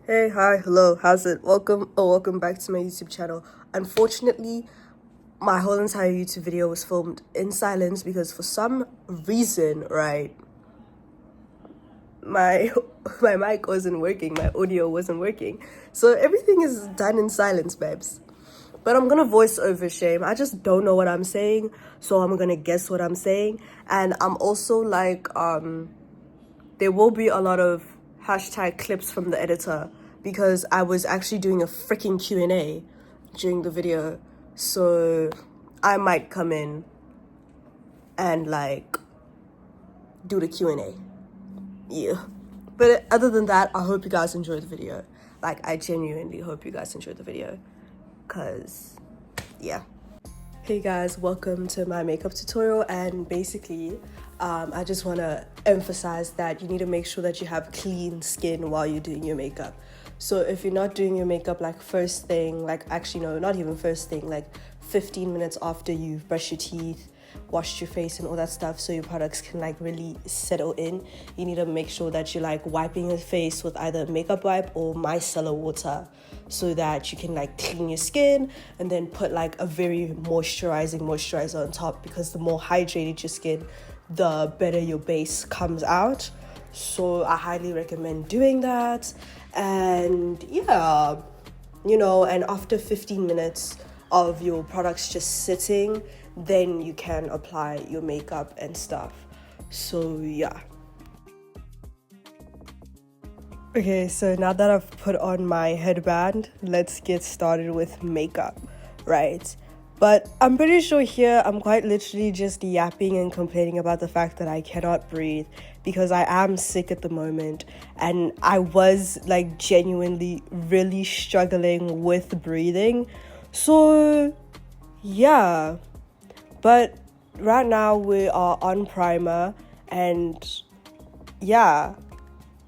Hey, hi, hello, how's it? Welcome back to my YouTube channel. Unfortunately, my whole entire YouTube video was filmed in silence because for some reason, right, my my mic wasn't working, my audio wasn't working. So everything is done in silence, babes. But I'm gonna voice over shame. I just don't know what I'm saying, so I'm gonna guess what I'm saying. And I'm also there will be a lot of hashtag clips from the editor because I was actually doing a freaking Q&A during the video. So I might come in and do the Q&A. Yeah. But other than that, I hope you guys enjoyed the video. I genuinely hope you guys enjoyed the video. Cause yeah. Hey guys, welcome to my makeup tutorial, and basically I just want to emphasize that you need to make sure that you have clean skin while you're doing your makeup. So if you're not doing your makeup first thing, actually no, not even first thing, 15 minutes after you've brushed your teeth, washed your face and all that stuff, so your products can really settle in, you need to make sure that you're wiping your face with either a makeup wipe or micellar water so that you can clean your skin, and then put a very moisturizing moisturizer on top, because the more hydrated your skin, the better your base comes out. So I highly recommend doing that. And yeah, and after 15 minutes of your products just sitting, then you can apply your makeup and stuff. So yeah. Okay, so now that I've put on my headband, let's get started with makeup, right? But I'm pretty sure here I'm quite literally just yapping and complaining about the fact that I cannot breathe, because I am sick at the moment, and I was genuinely really struggling with breathing. So yeah, but right now we are on primer, and yeah,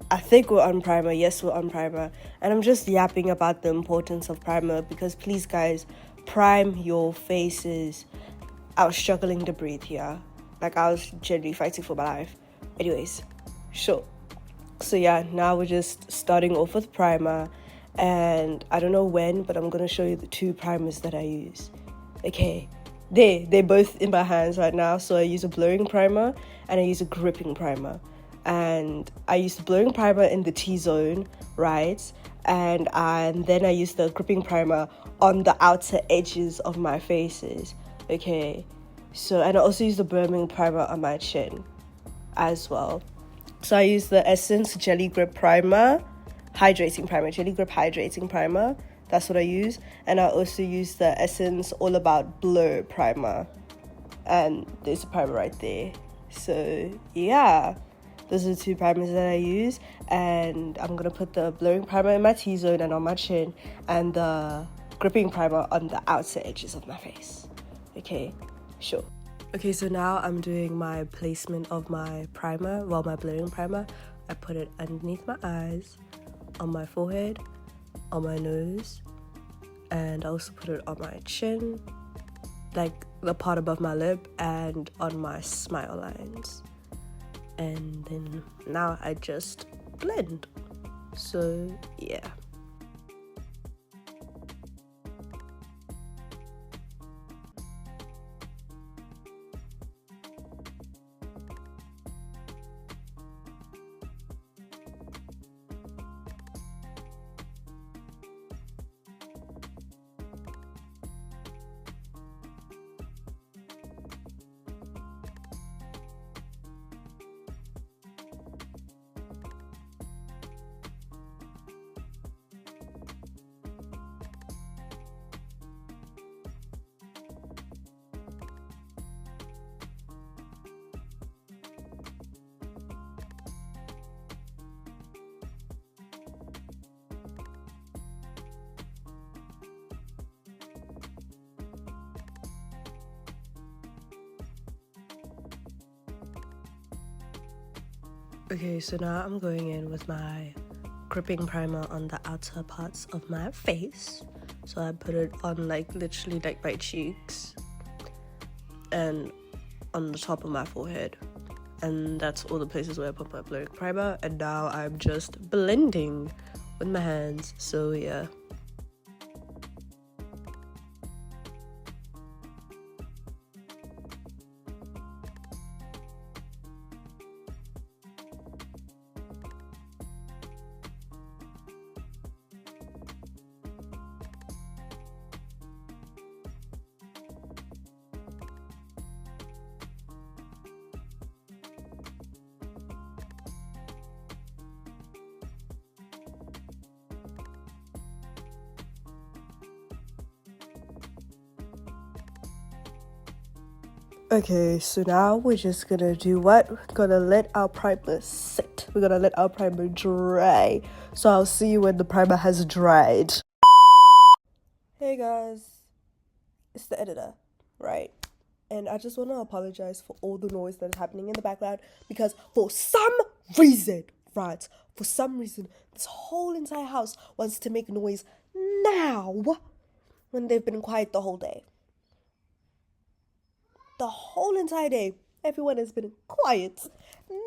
I think we're on primer. Yes, we're on primer. And I'm just yapping about the importance of primer because please, guys, prime your faces. I was struggling to breathe here. I was genuinely fighting for my life. Anyways, sure. So yeah, now we're just starting off with primer. And I don't know when, but I'm going to show you the two primers that I use. Okay. They're both in my hands right now. So I use a blurring primer and I use a gripping primer. And I use the blurring primer in the T-zone, right? And then I use the gripping primer on the outer edges of my faces, okay? So, and I also use the blurring primer on my chin as well. So I use the Essence Jelly Grip Primer, Jelly Grip Hydrating Primer. That's what I use. And I also use the Essence All About Blur Primer. And there's a primer right there. So, yeah. Those are the two primers that I use, and I'm gonna put the blurring primer in my T-zone and on my chin, and the gripping primer on the outer edges of my face. Okay, sure. Okay, so now I'm doing my placement of my primer, my blurring primer. I put it underneath my eyes, on my forehead, on my nose, and I also put it on my chin, the part above my lip, and on my smile lines. And then now I just blend. So yeah. Okay, so now I'm going in with my gripping primer on the outer parts of my face. So I put it on literally my cheeks and on the top of my forehead. And that's all the places where I put my blurring primer. And now I'm just blending with my hands. So yeah. Okay, so now we're just gonna do what? We're gonna let our primer sit. We're gonna let our primer dry. So I'll see you when the primer has dried. Hey guys, it's the editor, right? And I just want to apologize for all the noise that's happening in the background because for some reason, this whole entire house wants to make noise now when they've been quiet the whole day. The whole entire day, everyone has been quiet.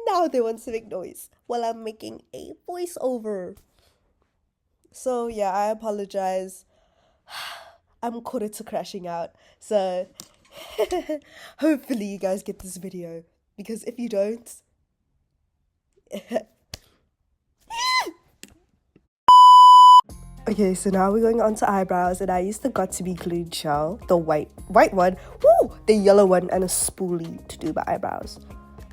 Now they want to make noise while I'm making a voiceover. So yeah, I apologize. I'm quarter to crashing out. So hopefully you guys get this video. Because if you don't... Okay, so now we're going on to eyebrows, and I used the Got2b glue gel, the white one, the yellow one, and a spoolie to do my eyebrows.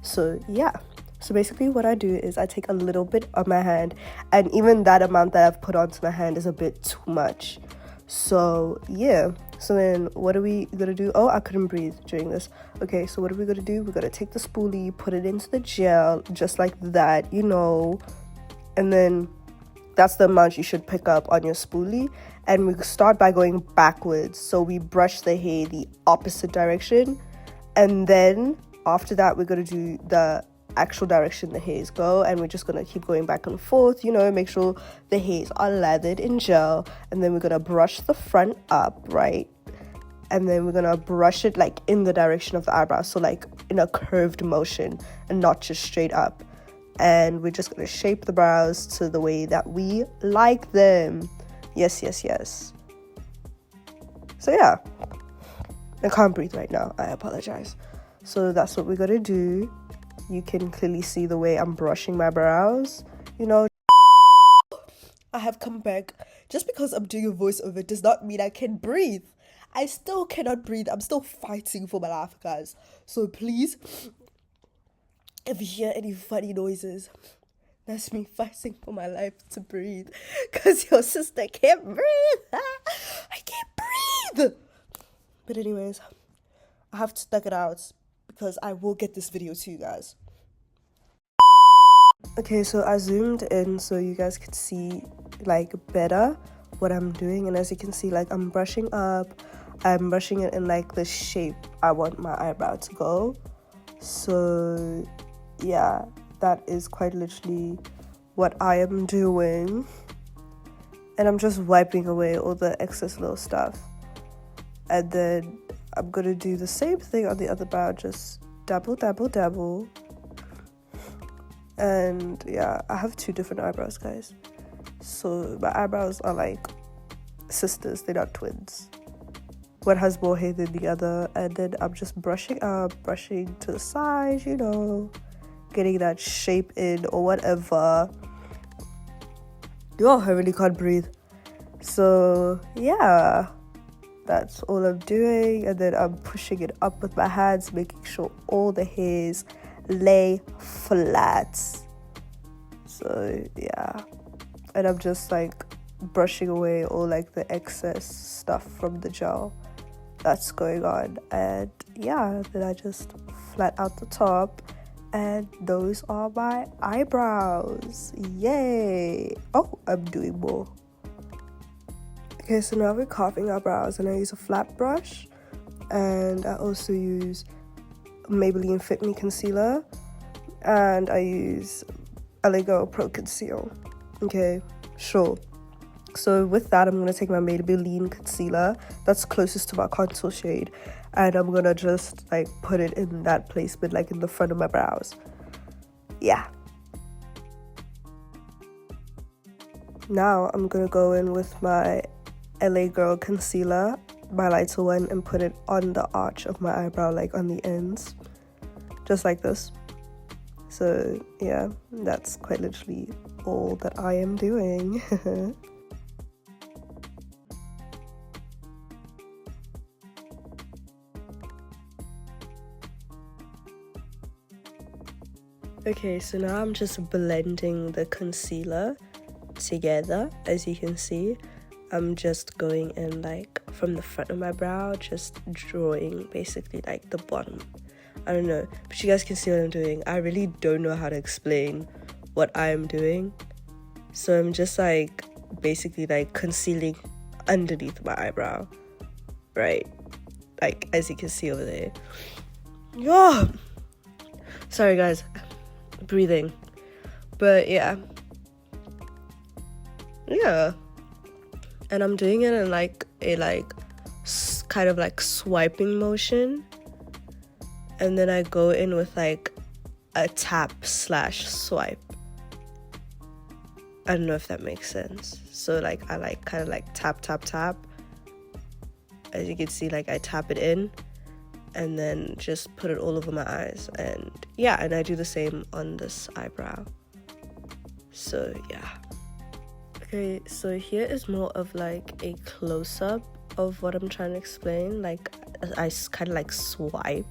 So yeah, so basically what I do is I take a little bit on my hand, and even that amount that I've put onto my hand is a bit too much. So yeah, so then what are we gonna do? Oh, I couldn't breathe during this. Okay, so what are we gonna do? We're gonna take the spoolie, put it into the gel, just like that, and then that's the amount you should pick up on your spoolie. And we start by going backwards. So we brush the hair the opposite direction. And then after that, we're going to do the actual direction the hairs go. And we're just going to keep going back and forth, make sure the hairs are lathered in gel. And then we're going to brush the front up, right? And then we're going to brush it like in the direction of the eyebrow. So like in a curved motion and not just straight up. And we're just going to shape the brows to the way that we like them. Yes. So yeah, I can't breathe right now. I apologize. So that's what we're going to do. You can clearly see the way I'm brushing my brows. I have come back. Just because I'm doing a voiceover does not mean I can breathe. I still cannot breathe. I'm still fighting for my life, guys. So please... if you hear any funny noises, that's me fighting for my life to breathe. Because your sister can't breathe. I can't breathe. But anyways, I have to stuck it out because I will get this video to you guys. Okay, so I zoomed in so you guys could see like better what I'm doing. And as you can see, like I'm brushing up. I'm brushing it in like the shape I want my eyebrow to go. So... yeah, that is quite literally what I am doing. And I'm just wiping away all the excess little stuff. And then I'm going to do the same thing on the other brow. Just dabble. And yeah, I have 2 different eyebrows, guys. So my eyebrows are like sisters. They're not twins. One has more hair than the other. And then I'm just brushing up, brushing to the side, getting that shape in or whatever. I really can't breathe. So yeah, that's all I'm doing. And then I'm pushing it up with my hands, making sure all the hairs lay flat. So yeah, and I'm just like brushing away all like the excess stuff from the gel that's going on. And yeah, then I just flat out the top. And those are my eyebrows. Yay! Oh, I'm doing more. Okay, so now we're carving our brows, and I use a flat brush. And I also use Maybelline Fit Me Concealer. And I use Allego Pro Conceal. Okay, sure. So with that, I'm going to take my Maybelline Concealer that's closest to my contour shade. And I'm gonna just like put it in that placement, like in the front of my brows. Yeah. Now I'm gonna go in with my LA Girl concealer, my lighter one, and put it on the arch of my eyebrow, like on the ends, just like this. So yeah, that's quite literally all that I am doing. Okay, so now I'm just blending the concealer together. As you can see, I'm just going in like from the front of my brow, just drawing basically like the bottom. I don't know, but you guys can see what I'm doing. I really don't know how to explain what I am doing. So I'm just like basically like concealing underneath my eyebrow, right? Like as you can see over there. Yeah. Sorry guys, breathing. But yeah. And I'm doing it in like a kind of like swiping motion, and then I go in with like a tap/swipe. I don't know if that makes sense. So like I like kind of like tap. As you can see, like I tap it in and then just put it all over my eyes, and yeah, and I do the same on this eyebrow. So yeah. Okay, so here is more of like a close-up of what I'm trying to explain. Like I kind of like swipe.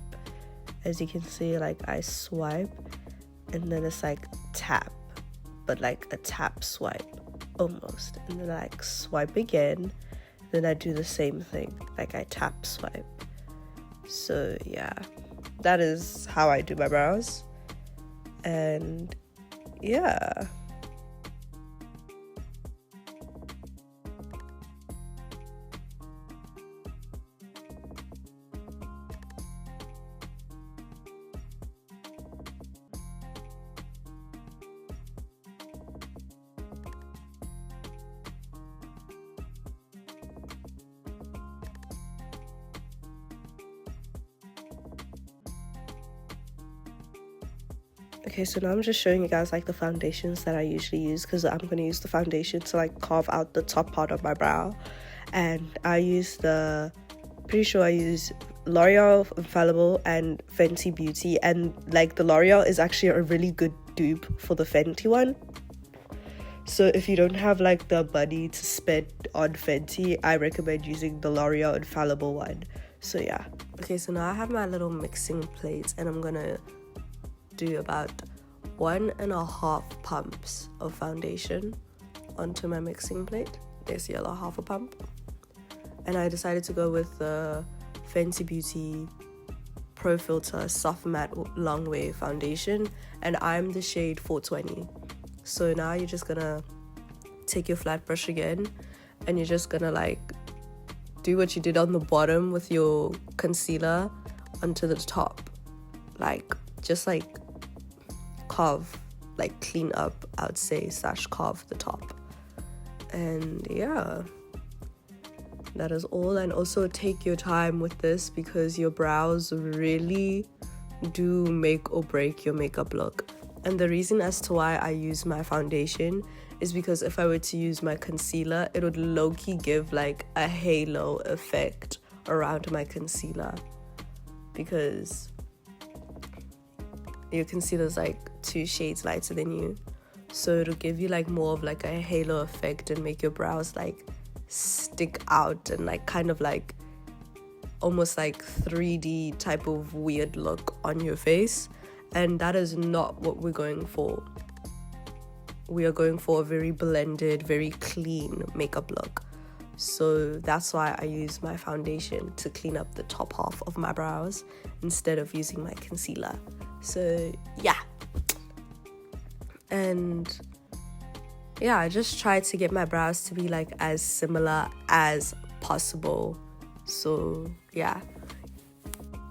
As you can see, like I swipe and then it's like tap, but like a tap swipe almost, and then I like swipe again, then I do the same thing, like I tap swipe. So yeah, that is how I do my brows. And yeah. Okay, so now I'm just showing you guys like the foundations that I usually use, because I'm going to use the foundation to like carve out the top part of my brow. And I use pretty sure I use L'Oreal Infallible and Fenty Beauty, and like the L'Oreal is actually a really good dupe for the Fenty one. So if you don't have like the money to spend on Fenty, I recommend using the L'Oreal Infallible one. So yeah. Okay, so now I have my little mixing plate, and I'm gonna do about 1.5 pumps of foundation onto my mixing plate. This yellow half a pump. And I decided to go with the Fenty Beauty Pro Filter Soft Matte Long Wave Foundation, and I'm the shade 420. So now you're just gonna take your flat brush again, and you're just gonna like do what you did on the bottom with your concealer onto the top, like just like carve, like clean up, I would say, / carve the top. And yeah, that is all. And also take your time with this, because your brows really do make or break your makeup look. And the reason as to why I use my foundation is because if I were to use my concealer, it would low-key give like a halo effect around my concealer, because your concealer is like 2 shades lighter than you, so it'll give you like more of like a halo effect and make your brows like stick out and like kind of like almost like 3D type of weird look on your face. And that is not what we're going for. We are going for a very blended, very clean makeup look. So that's why I use my foundation to clean up the top half of my brows instead of using my concealer. So yeah. And yeah, I just try to get my brows to be like as similar as possible. So yeah.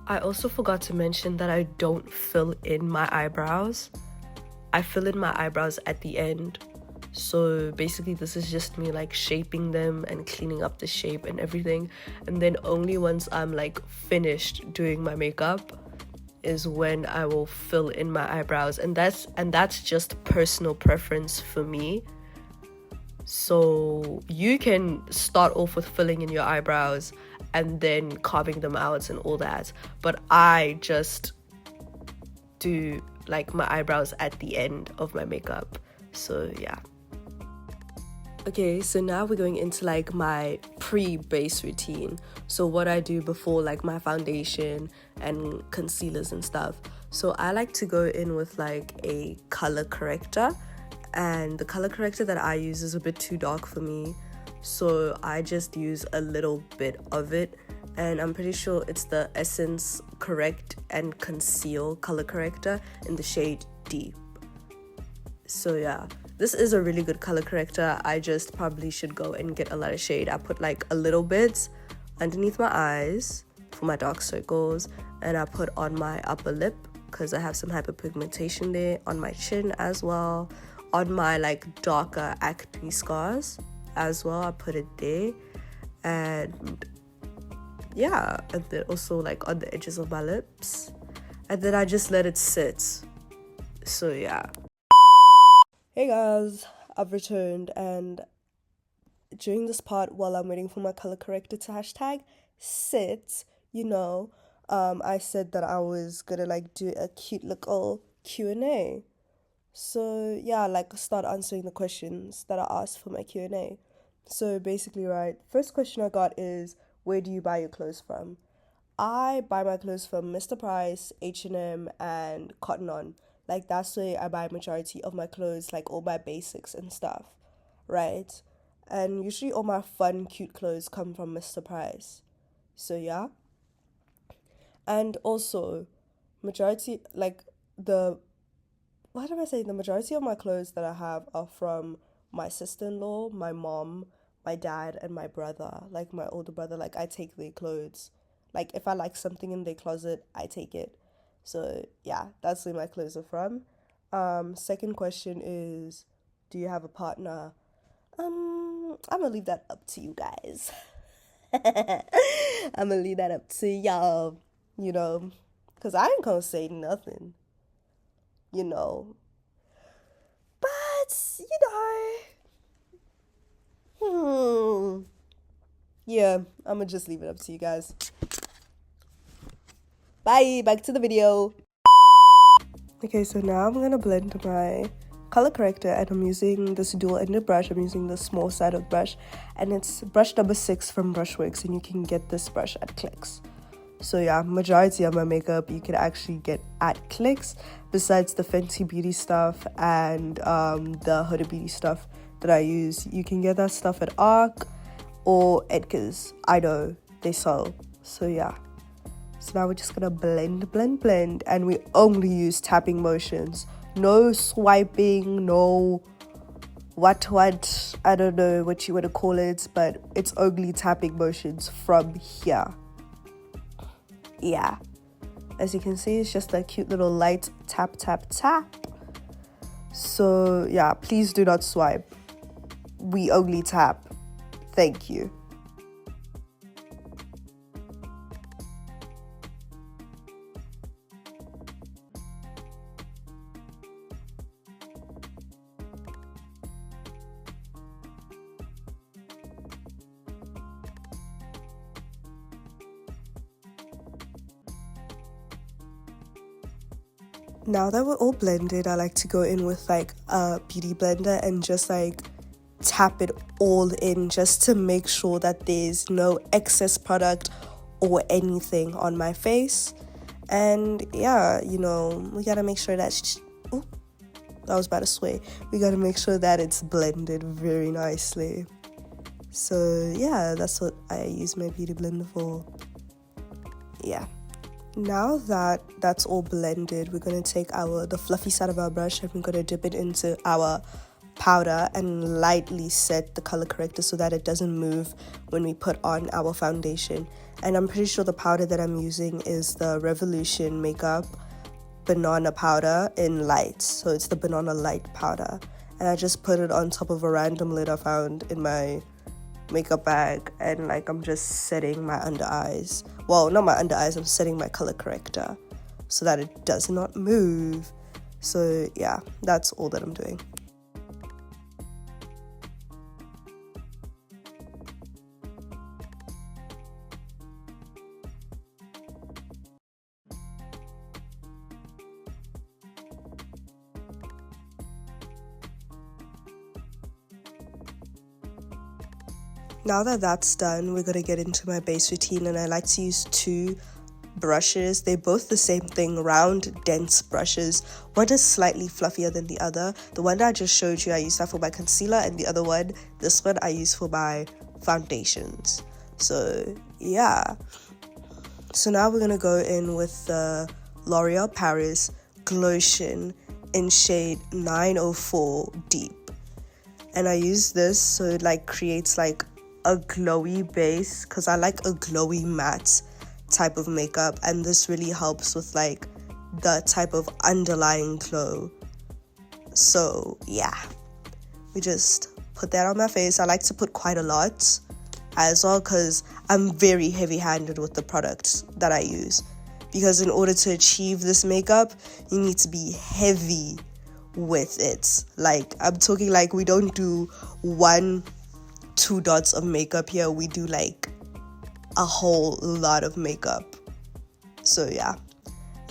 I also forgot to mention that I don't fill in my eyebrows. I fill in my eyebrows at the end. So basically this is just me like shaping them and cleaning up the shape and everything. And then only once I'm like finished doing my makeup is when I will fill in my eyebrows. And that's just personal preference for me. So you can start off with filling in your eyebrows and then carving them out and all that, but I just do like my eyebrows at the end of my makeup. So yeah. Okay, so now we're going into like my pre-base routine. So what I do before like my foundation and concealers and stuff. So I like to go in with like a color corrector, and the color corrector that I use is a bit too dark for me. So I just use a little bit of it, and I'm pretty sure it's the Essence Correct and Conceal color corrector in the shade Deep. So yeah, this is a really good color corrector. I just probably should go and get a lighter shade. I put like a little bit underneath my eyes for my dark circles, and I put on my upper lip because I have some hyperpigmentation there, on my chin as well, on my like darker acne scars as well. I put it there, and yeah, and then also like on the edges of my lips, and then I just let it sit. So yeah. Hey guys, I've returned, and during this part while I'm waiting for my color corrector to hashtag sit, I said that I was gonna like do a cute little Q&A. So yeah, like start answering the questions that I asked for my Q&A. So basically, right, first question I got is, where do you buy your clothes from? I buy my clothes from Mr. Price, H&M, and Cotton On. Like, that's where I buy majority of my clothes, like all my basics and stuff, right? And usually all my fun, cute clothes come from Mr. Price. So yeah. And also, majority, like the majority of my clothes that I have are from my sister-in-law, my mom, my dad, and my brother, like my older brother. Like, I take their clothes. Like, if I like something in their closet, I take it. So yeah, that's where my clothes are from. Second question is, do you have a partner? I'm gonna leave that up to you guys. I'm gonna leave that up to y'all, because I ain't gonna say nothing, But, yeah, I'm gonna just leave it up to you guys. Bye, back to the video. Okay, so now I'm gonna blend my color corrector, and I'm using this dual-ended brush. I'm using the small sided brush, and it's brush number 6 from Brushworks, and you can get this brush at Clicks. So yeah, majority of my makeup you can actually get at Clicks, besides the Fenty Beauty stuff and the Huda Beauty stuff that I use. You can get that stuff at ARC or Edgar's. I know they sell. So yeah. So now we're just gonna blend, and we only use tapping motions. No swiping, no what, I don't know what you want to call it, but it's only tapping motions from here. Yeah. As you can see, it's just a cute little light tap, tap, tap. So yeah, please do not swipe. We only tap. Thank you. Now that we're all blended, I like to go in with like a beauty blender and just like tap it all in, just to make sure that there's no excess product or anything on my face. And yeah, we gotta make sure that I was about to swear. We gotta make sure that it's blended very nicely. So yeah, that's what I use my beauty blender for. Yeah. Now that that's all blended, we're going to take the fluffy side of our brush, and we're going to dip it into our powder and lightly set the color corrector so that it doesn't move when we put on our foundation. And I'm pretty sure the powder that I'm using is the Revolution Makeup Banana Powder in light. So it's the Banana Light powder. And I just put it on top of a random lid I found in my makeup bag, and like I'm just setting my under eyes. Well, not my under eyes, I'm setting my color corrector so that it does not move. So yeah, that's all that I'm doing. Now that that's done, we're going to get into my base routine, and I like to use two brushes. They're both the same thing, round, dense brushes. One is slightly fluffier than the other. The one that I just showed you, I use that for my concealer, and the other one, this one, I use for my foundations. So, yeah. So now we're going to go in with the L'Oreal Paris Glotion in shade 904 Deep. And I use this so it like creates like a glowy base, because I like a glowy matte type of makeup, and this really helps with like the type of underlying glow. So yeah, we just put that on my face. I like to put quite a lot as well, because I'm very heavy-handed with the products that I use, because in order to achieve this makeup you need to be heavy with it. Like, I'm talking like we don't do 1-2 dots of makeup here, we do like a whole lot of makeup. So yeah,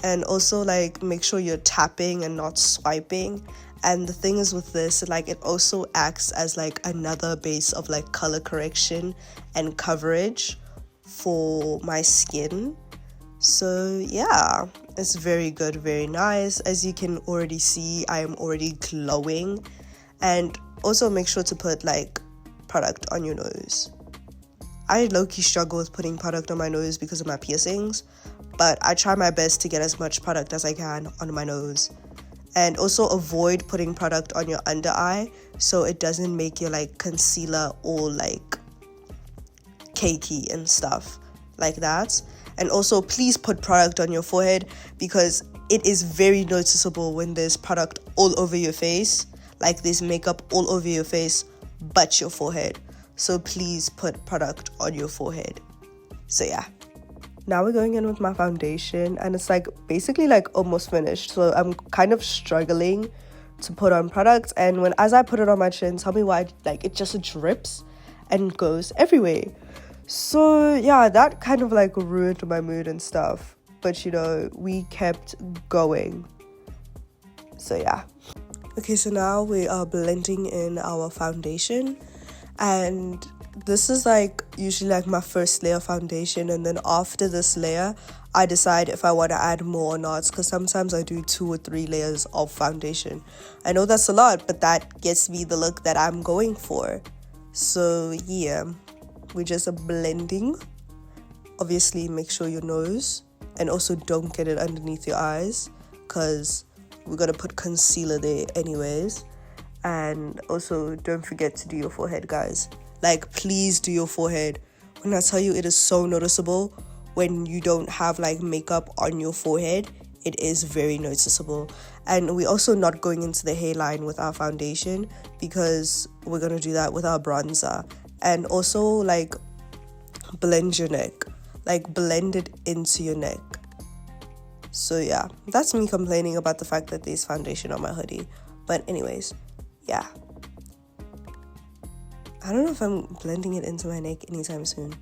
and also like make sure you're tapping and not swiping. And the thing is with this, like, it also acts as like another base of like color correction and coverage for my skin. So yeah, it's very good, very nice. As you can already see, I am already glowing. And also make sure to put like product on your nose. I low-key struggle with putting product on my nose because of my piercings, but I try my best to get as much product as I can on my nose. And also avoid putting product on your under eye so it doesn't make your like concealer all like cakey and stuff like that. And also please put product on your forehead, because it is very noticeable when there's product all over your face, like there's makeup all over your face but your forehead. So please put product on your forehead. So yeah. Now we're going in with my foundation, and it's like basically like almost finished. So I'm kind of struggling to put on product, and as I put it on my chin, tell me why like it just drips and goes everywhere. So yeah, that kind of like ruined my mood and stuff. But you know, we kept going. So yeah. Okay, so now we are blending in our foundation, and this is like usually like my first layer of foundation, and then after this layer I decide if I want to add more or not, because sometimes I do 2 or 3 layers of foundation. I know that's a lot, but that gets me the look that I'm going for. So yeah, we're just blending. Obviously make sure your nose, and also don't get it underneath your eyes, because we're gonna put concealer there anyways. And also don't forget to do your forehead, guys. Like, please do your forehead. When I tell you, it is so noticeable when you don't have like makeup on your forehead. It is very noticeable. And we're also not going into the hairline with our foundation, because we're gonna do that with our bronzer. And also like blend your neck, like blend it into your neck. So yeah, that's me complaining about the fact that there's foundation on my hoodie. But anyways, yeah, I don't know if I'm blending it into my neck anytime soon.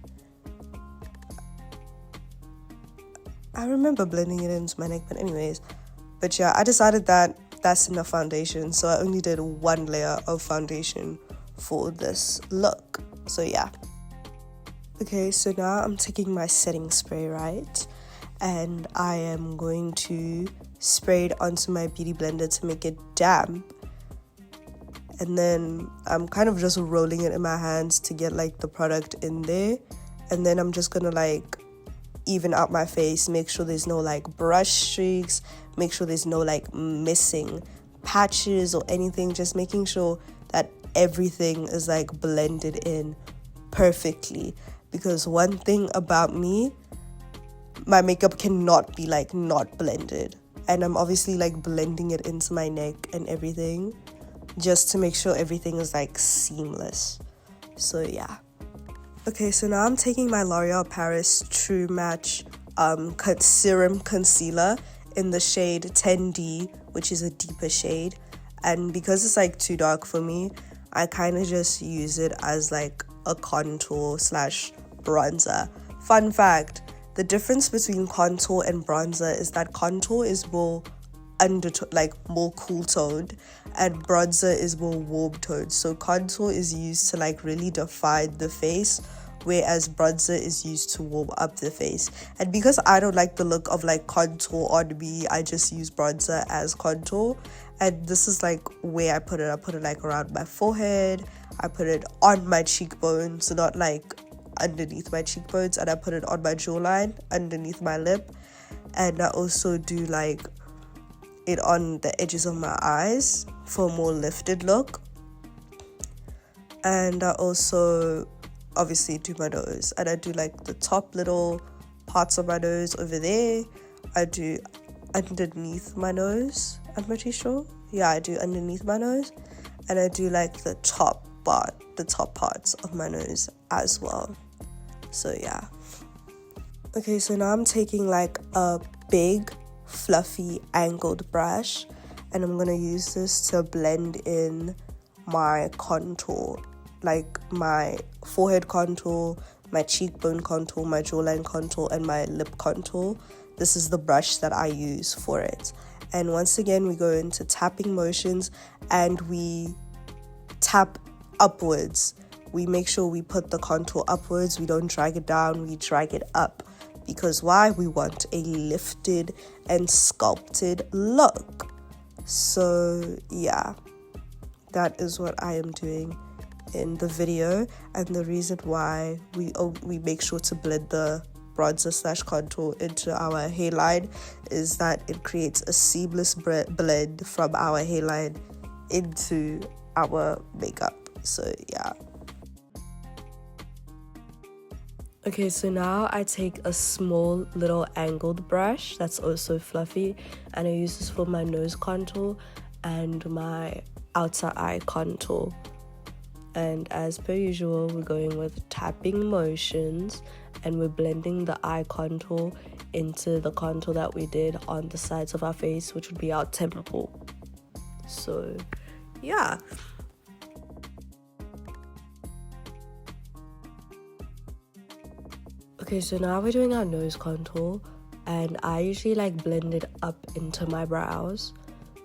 I remember blending it into my neck, but anyways. But yeah, I decided that that's enough foundation, so I only did 1 layer of foundation for this look. So yeah. Okay, so now I'm taking my setting spray, right? And I am going to spray it onto my beauty blender to make it damp. And then I'm kind of just rolling it in my hands to get like the product in there. And then I'm just gonna like even out my face, make sure there's no like brush streaks, make sure there's no like missing patches or anything, just making sure that everything is like blended in perfectly. Because one thing about me, my makeup cannot be like not blended. And I'm obviously like blending it into my neck and everything, just to make sure everything is like seamless. So yeah. Okay, so now I'm taking my L'Oreal Paris True Match Serum Concealer in the shade 10D, which is a deeper shade. And because it's like too dark for me, I kind of just use it as like a contour slash bronzer. Fun fact, the difference between contour and bronzer is that contour is more undertone, like more cool toned, and bronzer is more warm toned. So contour is used to like really define the face, whereas bronzer is used to warm up the face. And because I don't like the look of like contour on me, I just use bronzer as contour. And this is like where I put it like around my forehead, I put it on my cheekbones, so not like underneath my cheekbones, and I put it on my jawline underneath my lip. And I also do like it on the edges of my eyes for a more lifted look. And I also obviously do my nose, and I do like the top little parts of my nose over there. I do underneath my nose, I'm pretty sure. Yeah, I do underneath my nose, and I do like the top parts of my nose as well. So yeah. Okay, so now I'm taking like a big fluffy angled brush, and I'm gonna use this to blend in my contour, like my forehead contour, my cheekbone contour, my jawline contour, and my lip contour. This is the brush that I use for it. And once again, we go into tapping motions, and we tap upwards. We make sure we put the contour upwards. We don't drag it down, we drag it up. Because why? We want a lifted and sculpted look. So yeah, that is what I am doing in the video. And the reason why we make sure to blend the bronzer / contour into our hairline is that it creates a seamless blend from our hairline into our makeup. So yeah. Okay, so now I take a small little angled brush that's also fluffy, and I use this for my nose contour and my outer eye contour. And as per usual, we're going with tapping motions, and we're blending the eye contour into the contour that we did on the sides of our face, which would be our temple. So yeah. Okay, so now we're doing our nose contour, and I usually like blend it up into my brows,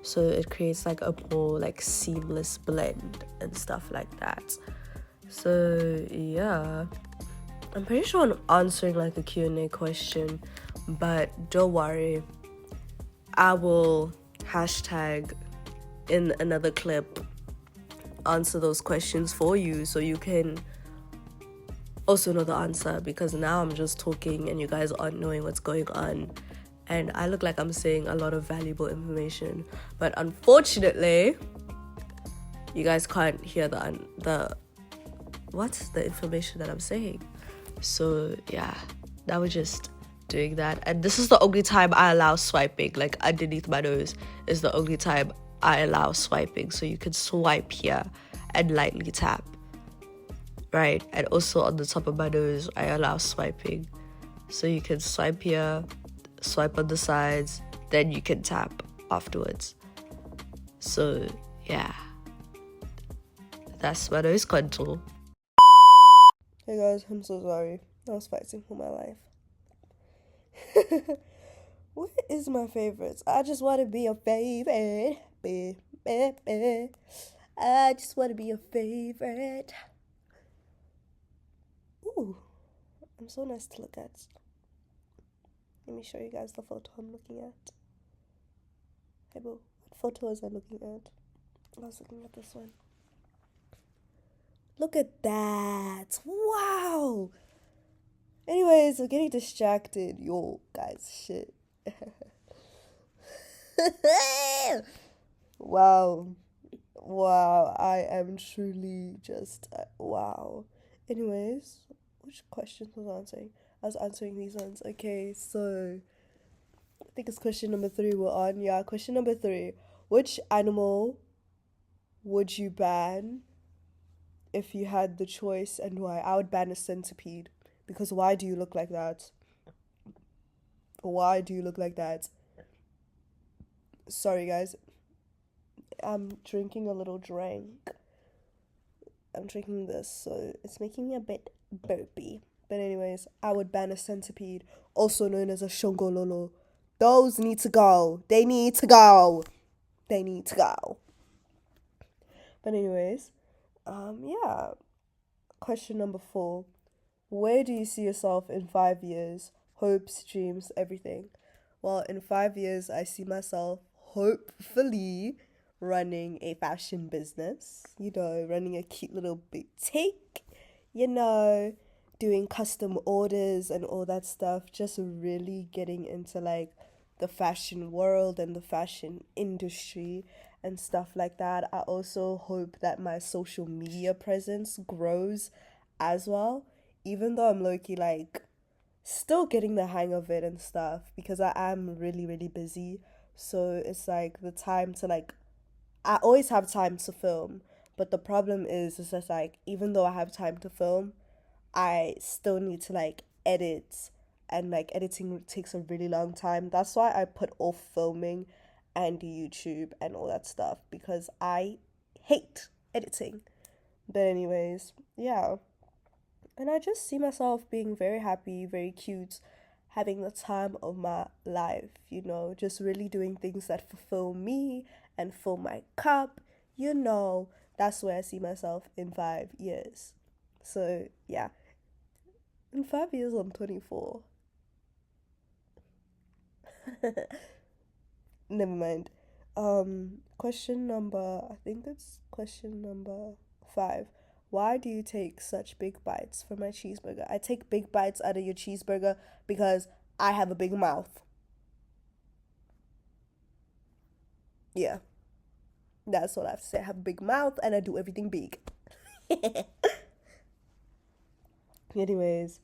so it creates like a more like seamless blend and stuff like that. So yeah, I'm pretty sure I'm answering like a Q&A question, but don't worry, I will hashtag in another clip answer those questions for you, so you can also know the answer, because now I'm just talking and you guys aren't knowing what's going on, and I look like I'm saying a lot of valuable information, but unfortunately you guys can't hear the information that I'm saying. So yeah, that was just doing that. And this is the only time I allow swiping, like underneath my nose is the only time I allow swiping, so you can swipe here and lightly tap. Right, and also on the top of my nose, I allow swiping. So you can swipe here, swipe on the sides, then you can tap afterwards. So yeah, that's my nose contour. Hey guys, I'm so sorry. I was fighting for my life. What is my favorites? I just want to be a favorite. I just want to be a favorite. Ooh, I'm so nice to look at. Let me show you guys the photo I'm looking at. Hey boo, what photo was I looking at? I was looking at this one. Look at that. Wow. Anyways, I'm getting distracted. Yo, guys, shit. Wow. I am truly just, wow. Anyways, which questions was I answering? I was answering these ones. Okay, so I think it's question number 3 we're on. Yeah, question number 3. Which animal would you ban if you had the choice, and why? I would ban a centipede. Because why do you look like that? Why do you look like that? Sorry, guys. I'm drinking a little drink. I'm drinking this, so it's making me a bit burpy. But anyways, I would ban a centipede, also known as a shongololo, Those need to go. They need to go. They need to go. But anyways, yeah. Question number 4. Where do you see yourself in 5 years? Hopes, dreams, everything. Well, in 5 years, I see myself hopefully running a fashion business, running a cute little boutique, you know, doing custom orders and all that stuff, just really getting into like the fashion world and the fashion industry and stuff like that. I also hope that my social media presence grows as well, even though I'm low key like still getting the hang of it and stuff because I am really, really busy. So it's like the time to like, I always have time to film, but the problem is just like, even though I have time to film, I still need to like edit, and like editing takes a really long time. That's why I put off filming and YouTube and all that stuff because I hate editing. But, anyways, yeah. And I just see myself being very happy, very cute, having the time of my life, just really doing things that fulfill me and fill my cup. That's where I see myself in 5 years. So, yeah. In 5 years, I'm 24. Never mind. I think it's question number 5. Why do you take such big bites from my cheeseburger? I take big bites out of your cheeseburger because I have a big mouth. Yeah, that's what I have to say. I have a big mouth and I do everything big. Anyways,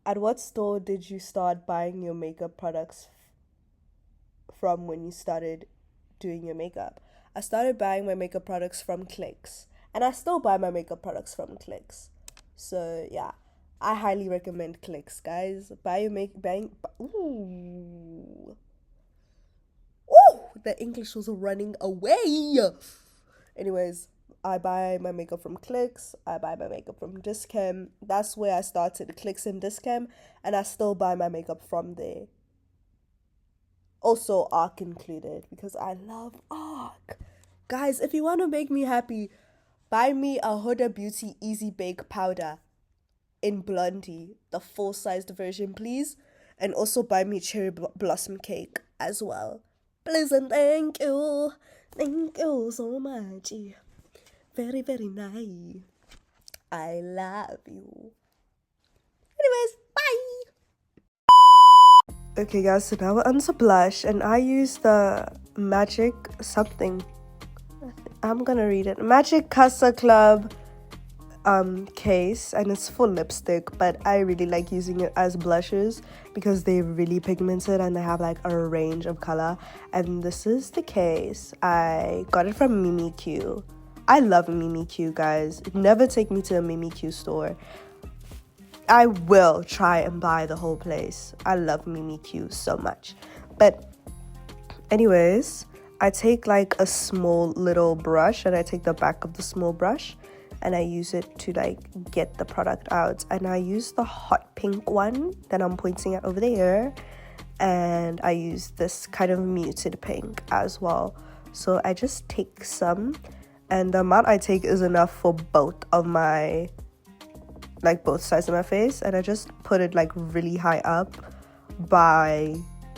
at what store did you start buying your makeup products from when you started doing your makeup? I started buying my makeup products from Clicks, and I still buy my makeup products from Clicks. So yeah, I highly recommend Clicks, guys. Buy your make bang. Ooh, ooh, the English was running away. Anyways, I buy my makeup from Clicks. I buy my makeup from Discam. That's where I started, Clicks and Discam, and I still buy my makeup from there. Also, ARC included because I love ARC. Guys, if you want to make me happy, buy me a Huda Beauty Easy Bake Powder in Blondie, the full-sized version, please. And also buy me Cherry Blossom Cake as well. Please and thank you. Thank you so much. Very, very nice. I love you. Anyways, bye. Okay, guys, so now we're on to blush, and I use the Magic something. I'm gonna read it. Magic Casa Club case, and it's full lipstick, but I really like using it as blushes because they're really pigmented and they have like a range of color. And this is the case. I got it from Mimi Q. I love Mimi Q, guys. Never take me to a Mimi Q store. I will try and buy the whole place. I love Mimi Q so much. But anyways, I take like a small little brush, and I take the back of the small brush and I use it to like get the product out. And I use the hot pink one that I'm pointing at over there, and I use this kind of muted pink as well. So I just take some, and the amount I take is enough for both sides of my face, and I just put it like really high up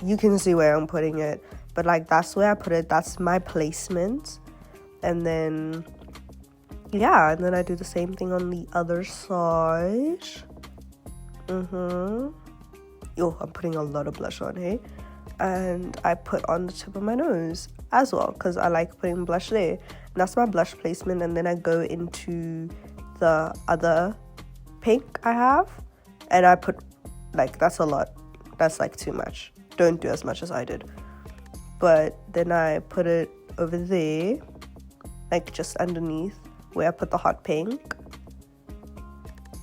you can see where I'm putting it, but like that's where I put it. That's my placement. And then yeah, and then I do the same thing on the other side. Yo, I'm putting a lot of blush on here. And I put on the tip of my nose as well because I like putting blush there. And that's my blush placement. And then I go into the other pink I have, and I put like, that's a lot. That's like too much. Don't do as much as I did. But then I put it over there, like just underneath where I put the hot pink.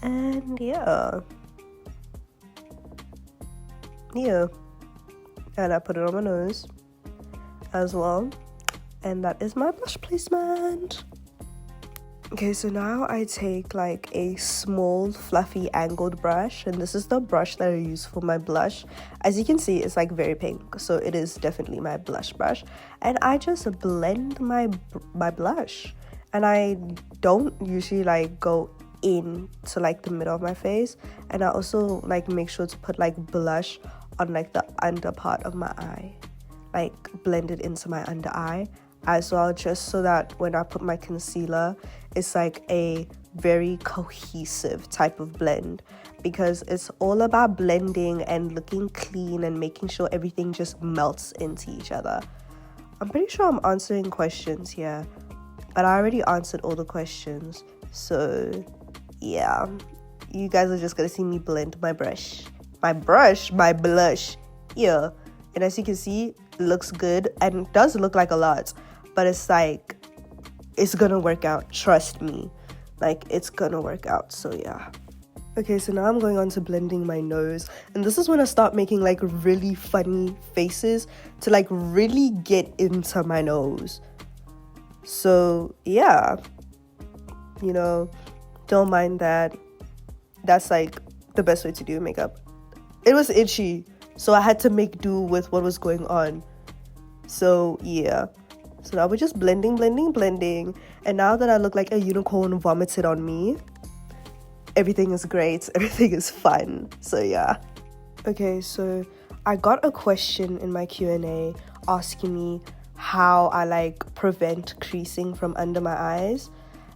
And yeah. And I put it on my nose as well. And that is my blush placement. Okay, so now I take like a small fluffy angled brush, and this is the brush that I use for my blush. As you can see, it's like very pink, so it is definitely my blush brush. And I just blend my blush, and I don't usually like go in to like the middle of my face, and I also like make sure to put like blush on like the under part of my eye, like blend it into my under eye as well, just so that when I put my concealer, it's like a very cohesive type of blend, because it's all about blending and looking clean and making sure everything just melts into each other. I'm pretty sure I'm answering questions here, but I already answered all the questions, so yeah, you guys are just gonna see me blend my blush, here. And as you can see, it looks good and it does look like a lot, but it's like, it's gonna work out, trust me, like it's gonna work out. So yeah. Okay, so now I'm going on to blending my nose, and this is when I start making like really funny faces to like really get into my nose. So yeah, you know, don't mind that. That's like the best way to do makeup. It was itchy, so I had to make do with what was going on. So yeah. So now we're just blending. And now that I look like a unicorn vomited on me, everything is great. Everything is fun. So yeah. Okay, so I got a question in my Q&A asking me how I like prevent creasing from under my eyes.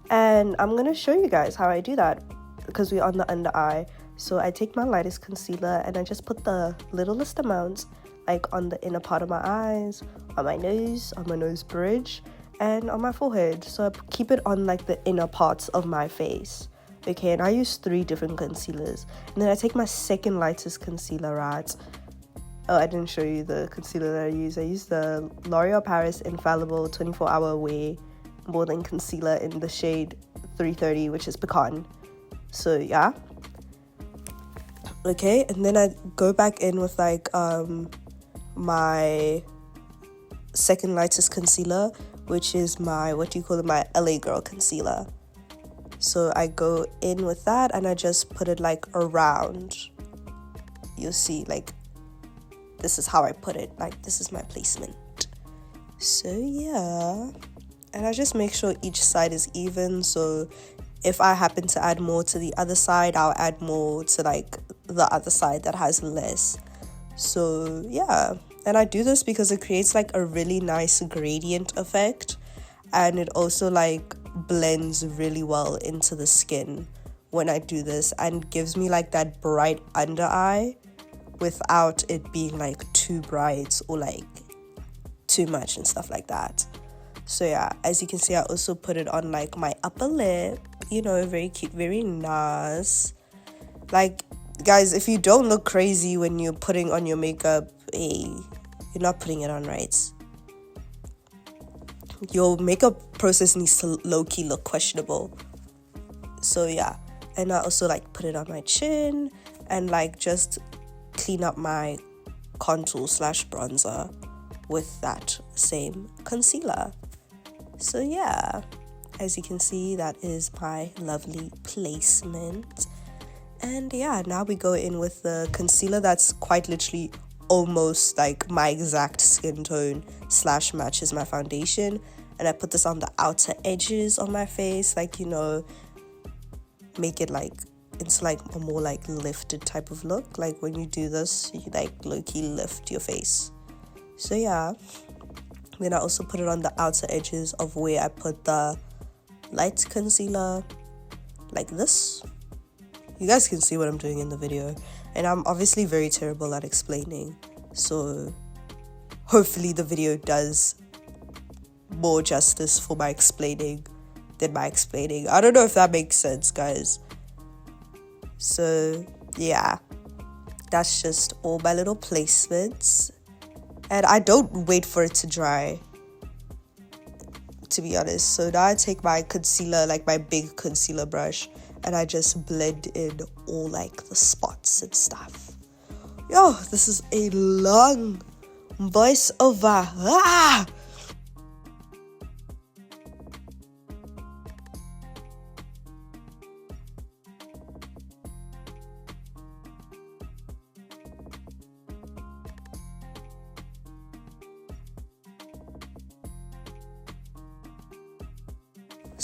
And I'm going to show you guys how I do that, because we're on the under eye. So I take my lightest concealer and I just put the littlest amounts like on the inner part of my eyes, on my nose bridge, and on my forehead. So I keep it on like the inner parts of my face. Okay, and I use 3 different concealers. And then I take my second lightest concealer, right? Oh, I didn't show you the concealer that I use. I use the L'Oreal Paris Infallible 24-Hour Wear Molding Concealer in the shade 330, which is Pecan. So yeah. Okay, and then I go back in with like my second lightest concealer, which is my my LA Girl concealer. So I go in with that and I just put it like around. You'll see, like, this is how I put it, like this is my placement. So yeah, and I just make sure each side is even. So if I happen to add more to the other side, I'll add more to like the other side that has less. So yeah, and I do this because it creates like a really nice gradient effect, and it also like blends really well into the skin when I do this, and gives me like that bright under eye without it being like too bright or like too much and stuff like that. So yeah, as you can see, I also put it on like my upper lip, you know, very cute, very nice. Like, guys, if you don't look crazy when you're putting on your makeup, hey, you're not putting it on right. Your makeup process needs to low-key look questionable. So yeah, and I also like put it on my chin and like just clean up my contour / bronzer with that same concealer. So yeah, as you can see, that is my lovely placement. And yeah, now we go in with the concealer that's quite literally almost like my exact skin tone / matches my foundation. And I put this on the outer edges of my face, like, you know, make it like into like a more like lifted type of look. Like when you do this, you like low-key lift your face. So yeah, then I also put it on the outer edges of where I put the light concealer, like this. You guys can see what I'm doing in the video, and I'm obviously very terrible at explaining, so hopefully the video does more justice for my explaining than my explaining. I don't know if that makes sense, guys. So yeah, that's just all my little placements, and I don't wait for it to dry, to be honest. So now I take my concealer, like my big concealer brush, and I just blend in all like the spots and stuff. Yo, this is a long voiceover.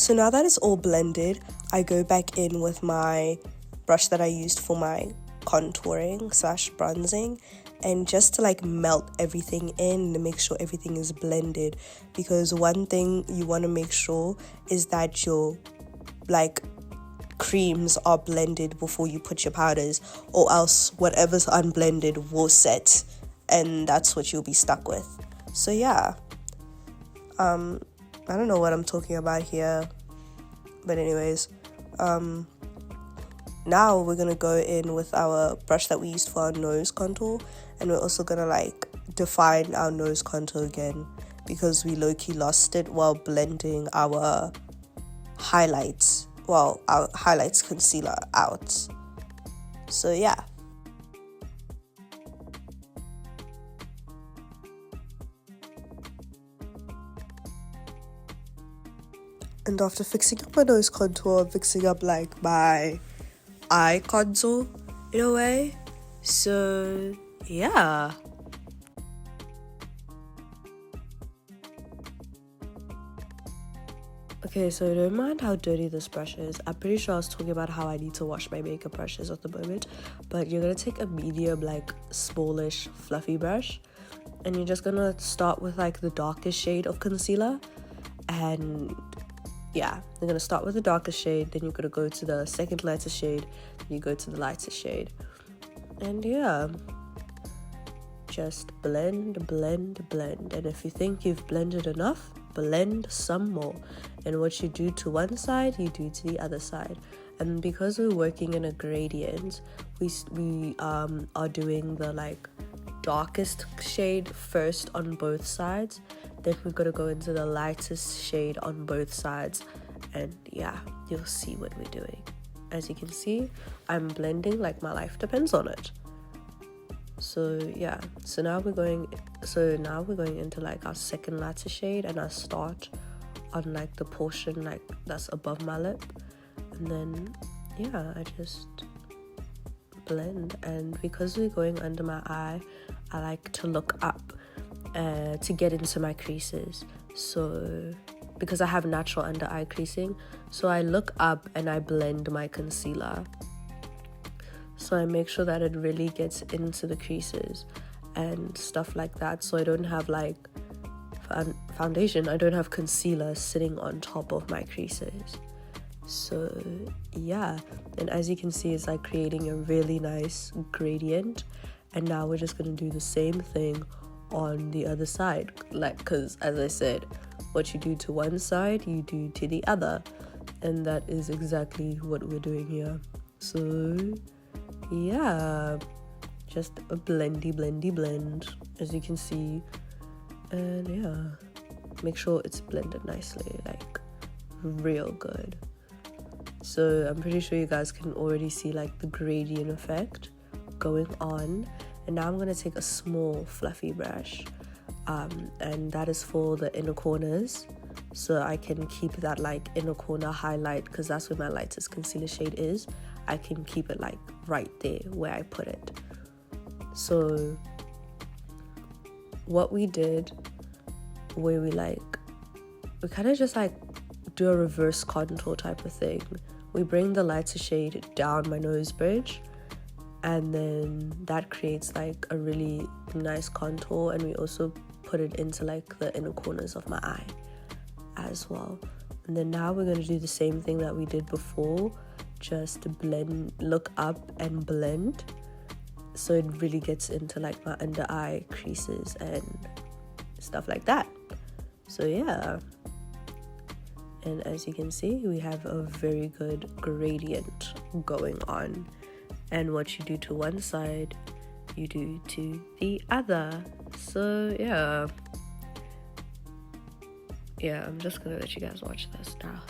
So now that it's all blended, I go back in with my brush that I used for my contouring / bronzing, and just to like melt everything in and make sure everything is blended, because one thing you want to make sure is that your like creams are blended before you put your powders, or else whatever's unblended will set, and that's what you'll be stuck with. So yeah, I don't know what I'm talking about here, but anyways, now we're gonna go in with our brush that we used for our nose contour, and we're also gonna like define our nose contour again, because we low-key lost it while blending our highlights, our highlights concealer out. So yeah. And after fixing up my nose contour, I'm fixing up like my eye contour in a way. So yeah. Okay, so don't mind how dirty this brush is. I'm pretty sure I was talking about how I need to wash my makeup brushes at the moment, but you're gonna take a medium, like smallish, fluffy brush, and you're just gonna start with like the darkest shade of concealer. And yeah, you're gonna start with the darkest shade, then you're gonna go to the second lightest shade, then you go to the lightest shade, and yeah, just blend, blend, blend. And if you think you've blended enough, blend some more, and what you do to one side you do to the other side. And because we're working in a gradient, we are doing the like darkest shade first on both sides, then we're gonna go into the lightest shade on both sides, and yeah, you'll see what we're doing. As you can see, I'm blending like my life depends on it. So yeah, so now we're going into like our second lighter shade, and I start on like the portion like that's above my lip, and then yeah, I just blend. And because we're going under my eye, I like to look up to get into my creases. So because I have natural under eye creasing, so I look up and I blend my concealer. So I make sure that it really gets into the creases and stuff like that, so I don't have like foundation, I don't have concealer sitting on top of my creases. So yeah, and as you can see, it's like creating a really nice gradient. And now we're just gonna do the same thing on the other side, like, because as I said, what you do to one side you do to the other, and that is exactly what we're doing here. So yeah, just a blendy blend, as you can see. And yeah, make sure it's blended nicely, like real good. So I'm pretty sure you guys can already see like the gradient effect going on. And now I'm gonna take a small fluffy brush, and that is for the inner corners, so I can keep that like inner corner highlight, because that's where my lightest concealer shade is. I can keep it like right there where I put it. So what we did, where we kind of just like do a reverse contour type of thing. We bring the lighter shade down my nose bridge, and then that creates like a really nice contour, and we also put it into like the inner corners of my eye as well. And then now we're going to do the same thing that we did before, just blend, look up and blend, so it really gets into like my under eye creases and stuff like that. So yeah, and as you can see, we have a very good gradient going on, and what you do to one side you do to the other. So yeah, I'm just gonna let you guys watch this now.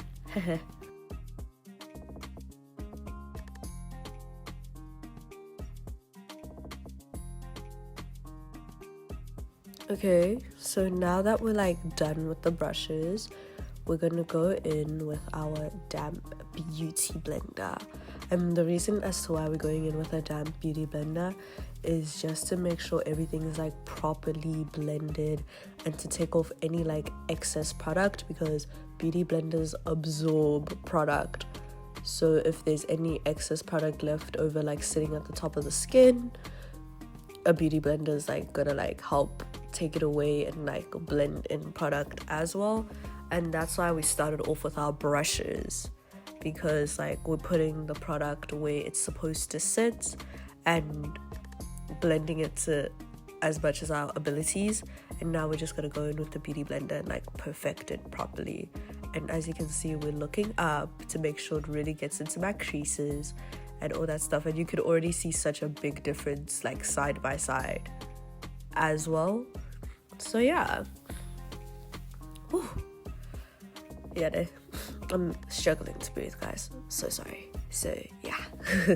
Okay, so now that we're like done with the brushes, we're gonna go in with our damp beauty blender. And the reason as to why we're going in with a damp beauty blender is just to make sure everything is like properly blended, and to take off any like excess product, because beauty blenders absorb product. So if there's any excess product left over, like sitting at the top of the skin, a beauty blender is like gonna like help take it away and like blend in product as well. And that's why we started off with our brushes, because like we're putting the product where it's supposed to sit and blending it to as much as our abilities. And now we're just gonna go in with the beauty blender and like perfect it properly. And as you can see, we're looking up to make sure it really gets into my creases and all that stuff. And you could already see such a big difference like side by side as well. So yeah. Whew. Yeah, I'm struggling to breathe, guys. So sorry. So yeah.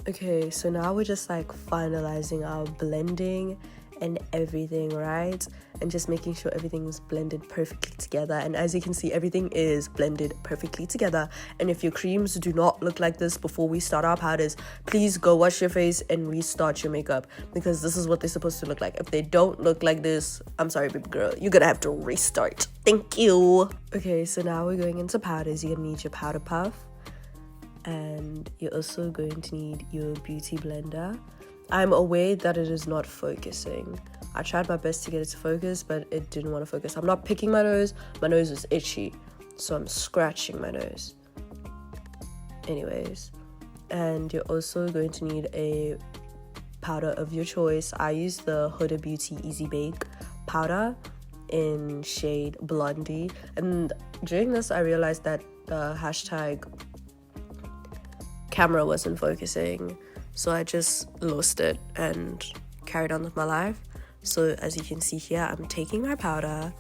Okay, so now we're just like finalizing our blending and everything, right? And just making sure everything's blended perfectly together. And as you can see, everything is blended perfectly together. And if your creams do not look like this before we start our powders, please go wash your face and restart your makeup, because this is what they're supposed to look like. If they don't look like this, I'm sorry, baby girl, you're gonna have to restart. Thank you. Okay, so now we're going into powders. You're gonna need your powder puff, and you're also going to need your beauty blender. I'm aware that it is not focusing. I tried my best to get it to focus, but it didn't want to focus. I'm not picking my nose is itchy, so I'm scratching my nose. Anyways, and you're also going to need a powder of your choice. I use the Huda Beauty Easy Bake powder in shade Blondie, and during this I realized that the hashtag camera wasn't focusing, so I just lost it and carried on with my life. So as you can see here, I'm taking my powder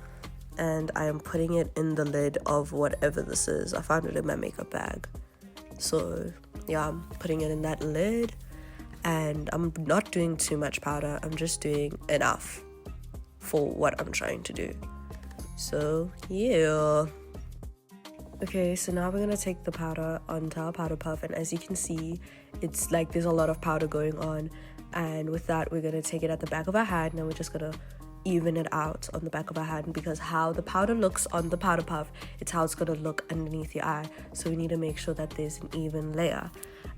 and I am putting it in the lid of whatever this is. I found it in my makeup bag. So yeah, I'm putting it in that lid, and I'm not doing too much powder. I'm just doing enough for what I'm trying to do. So yeah. Okay, so now we're gonna take the powder onto our powder puff, and as you can see, it's like there's a lot of powder going on. And with that, we're gonna take it at the back of our hand, and we're just gonna even it out on the back of our hand, because how the powder looks on the powder puff, it's how it's gonna look underneath your eye. So we need to make sure that there's an even layer.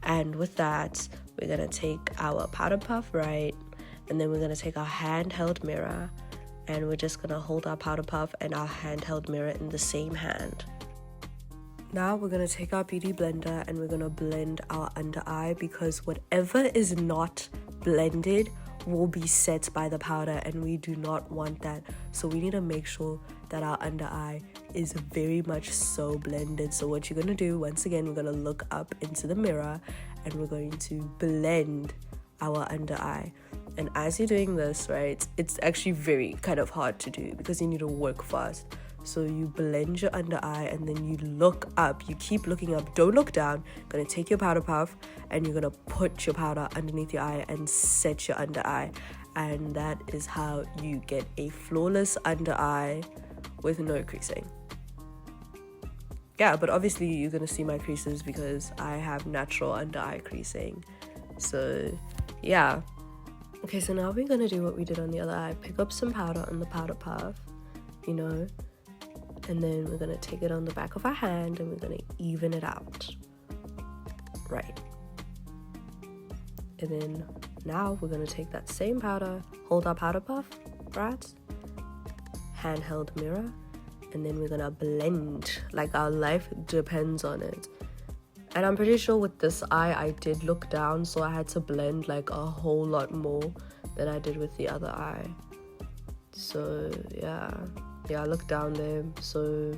And with that, we're gonna take our powder puff, right? And then we're gonna take our handheld mirror, and we're just gonna hold our powder puff and our handheld mirror in the same hand. Now we're gonna take our beauty blender and we're gonna blend our under eye, because whatever is not blended will be set by the powder, and we do not want that. So we need to make sure that our under eye is very much so blended. So what you're gonna do, once again, we're gonna look up into the mirror and we're going to blend our under eye. And as you're doing this, right, it's actually very kind of hard to do because you need to work fast. So you blend your under eye and then you look up. You keep looking up. Don't look down. You're going to take your powder puff and you're going to put your powder underneath your eye and set your under eye. And that is how you get a flawless under eye with no creasing. Yeah, but obviously you're going to see my creases because I have natural under eye creasing. So yeah. Okay, so now we're going to do what we did on the other eye. Pick up some powder on the powder puff, you know. And then we're gonna take it on the back of our hand and we're gonna even it out. Right. And then now we're gonna take that same powder, hold our powder puff, right? Handheld mirror. And then we're gonna blend like our life depends on it. And I'm pretty sure with this eye, I did look down, so I had to blend like a whole lot more than I did with the other eye. So yeah, I look down there. So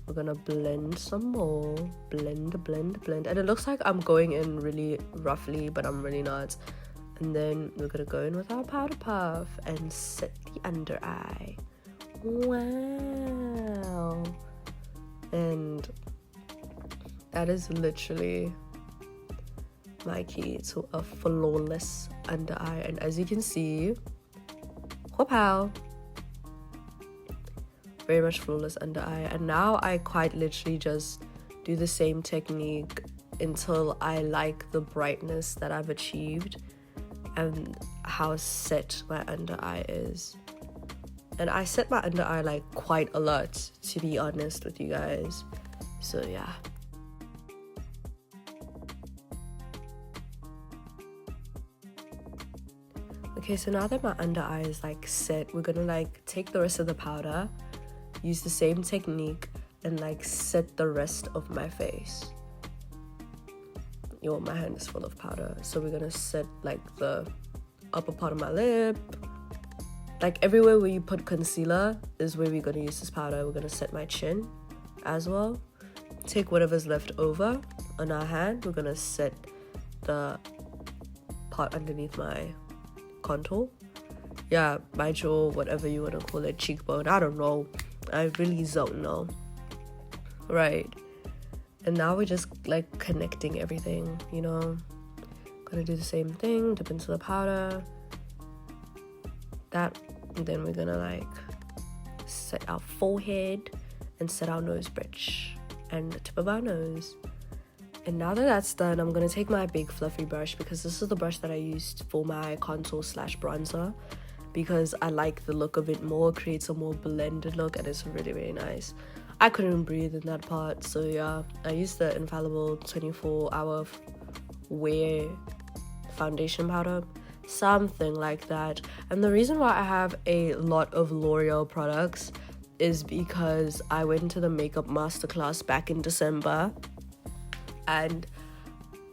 we're gonna blend some more. Blend. And it looks like I'm going in really roughly, but I'm really not. And then we're gonna go in with our powder puff and set the under eye. Wow. And that is literally my key to a flawless under eye. And as you can see, whoop-pow, very much flawless under eye. And now I quite literally just do the same technique until I like the brightness that I've achieved and how set my under eye is. And I set my under eye like quite a lot, to be honest with you guys. So yeah. Okay, so now that my under eye is like set, we're gonna like take the rest of the powder, use the same technique, and like set the rest of my face. My hand is full of powder, so we're gonna set like the upper part of my lip, like everywhere where you put concealer is where we're gonna use this powder. We're gonna set my chin as well. Take whatever's left over on our hand, we're gonna set the part underneath my contour, my jaw, whatever you want to call it, cheekbone, I don't know, I really don't know, right? And now we're just like connecting everything, gonna do the same thing, dip into the powder, and then we're gonna like set our forehead and set our nose bridge and the tip of our nose. And now that that's done, I'm gonna take my big fluffy brush, because this is the brush that I used for my contour / bronzer, because I like the look of it more, creates a more blended look, and it's really, really nice. I couldn't breathe in that part, so yeah, I used the Infallible 24-hour wear foundation powder, something like that. And the reason why I have a lot of L'Oreal products is because I went to the makeup masterclass back in December, and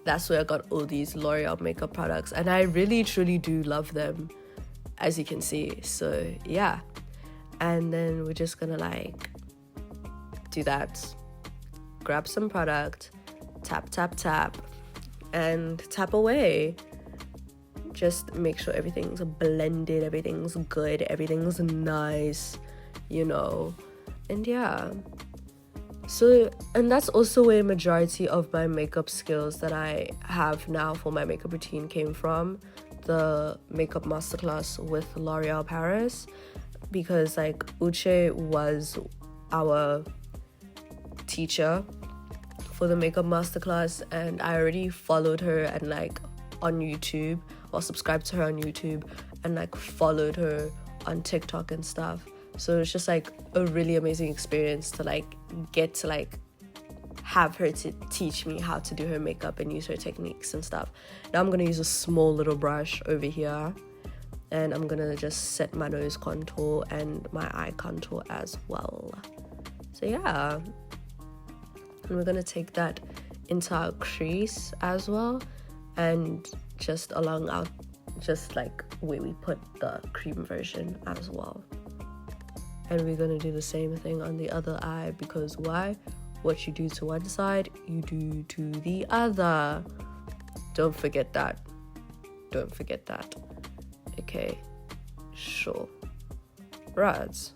that's where I got all these L'Oreal makeup products, and I really truly do love them, as you can see. So yeah, and then we're just gonna like do that, grab some product, tap tap tap, and tap away. Just make sure everything's blended, everything's good, everything's nice, and yeah. So, and that's also where majority of my makeup skills that I have now for my makeup routine came from, the makeup masterclass with L'Oreal Paris, because like Uche was our teacher for the makeup masterclass, and I already followed her and like on YouTube, or subscribed to her on YouTube, and like followed her on TikTok and stuff. So it's just like a really amazing experience to like get to like have her to teach me how to do her makeup and use her techniques and stuff. Now I'm gonna use a small little brush over here, and I'm gonna just set my nose contour and my eye contour as well. So yeah, and we're gonna take that into our crease as well, and just along our, just like where we put the cream version as well. And we're gonna do the same thing on the other eye, because why? What you do to one side, you do to the other. Don't forget that. Okay, sure. Right.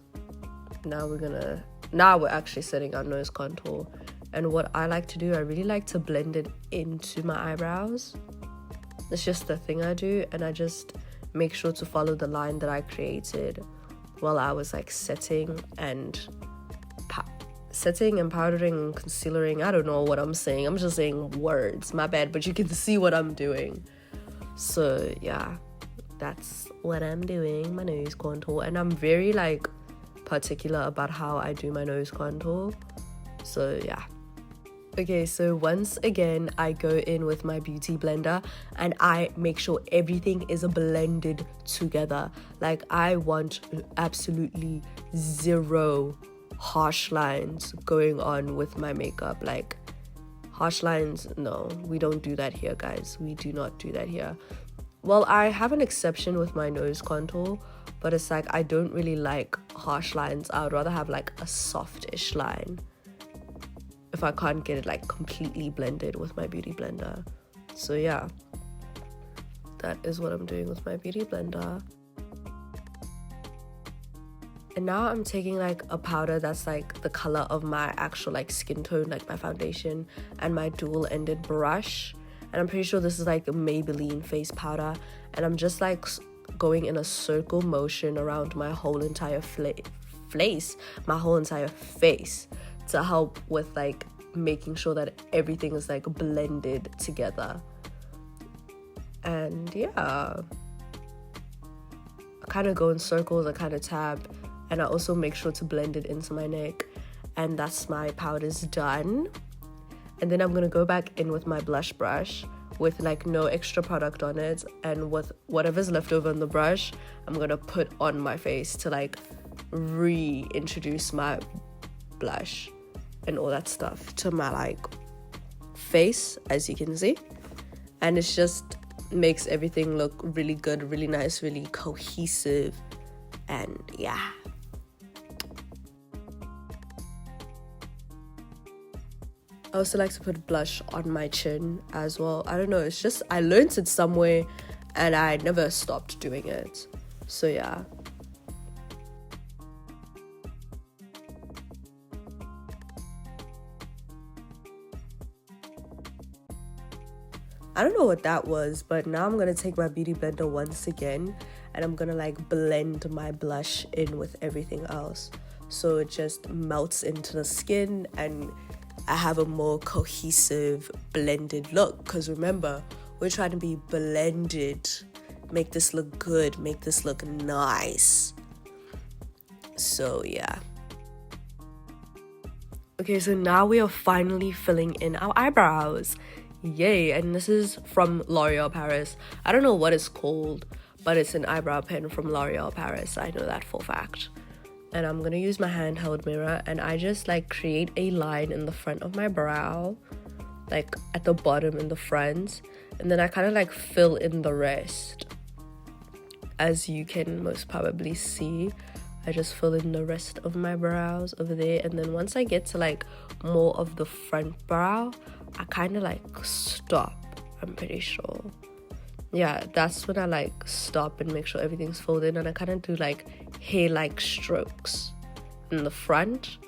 Now we're actually setting our nose contour. And what I like to do, I really like to blend it into my eyebrows. It's just the thing I do, and I just make sure to follow the line that I created while I was like setting and powdering and concealering. I don't know what I'm saying. I'm just saying words. My bad, but you can see what I'm doing. So yeah, that's what I'm doing, my nose contour. And I'm very like particular about how I do my nose contour. So yeah. Okay, so once again, I go in with my beauty blender and I make sure everything is blended together. Like I want absolutely zero harsh lines going on with my makeup. Like harsh lines, no, we don't do that here, guys. We do not do that here. Well, I have an exception with my nose contour, but it's like I don't really like harsh lines. I would rather have like a softish line if I can't get it like completely blended with my beauty blender. So yeah, that is what I'm doing with my beauty blender. And now I'm taking like a powder that's like the color of my actual like skin tone, like my foundation, and my dual ended brush. And I'm pretty sure this is like a Maybelline face powder, and I'm just like going in a circle motion around my whole entire my whole entire face, to help with like making sure that everything is like blended together. And yeah, I kind of go in circles, I kind of tab, And I also make sure to blend it into my neck. And that's my powders done. And then I'm gonna go back in with my blush brush with like no extra product on it, and with whatever's left over on the brush, I'm gonna put on my face to like reintroduce my blush and all that stuff to my like face, as you can see. And it's just makes everything look really good, really nice, really cohesive, and yeah. I also like to put blush on my chin as well. I don't know, it's just I learned it somewhere and I never stopped doing it. So yeah. I don't know what that was, but now I'm gonna take my beauty blender once again and I'm gonna like blend my blush in with everything else, so it just melts into the skin and I have a more cohesive blended look. Because remember, we're trying to be blended, make this look good, make this look nice. So yeah. Okay, so now we are finally filling in our eyebrows. Yay. And this is from L'Oreal Paris. I don't know what it's called, but it's an eyebrow pen from L'Oreal Paris. I know that for a fact. And I'm gonna use my handheld mirror and I just like create a line in the front of my brow, like at the bottom in the front, and then I kind of like fill in the rest. As you can most probably see, I just fill in the rest of my brows over there, and then once I get to like more of the front brow, I kind of like stop, I'm pretty sure. Yeah, that's when I like stop and make sure everything's filled in, and I kind of do like hair-like strokes in the front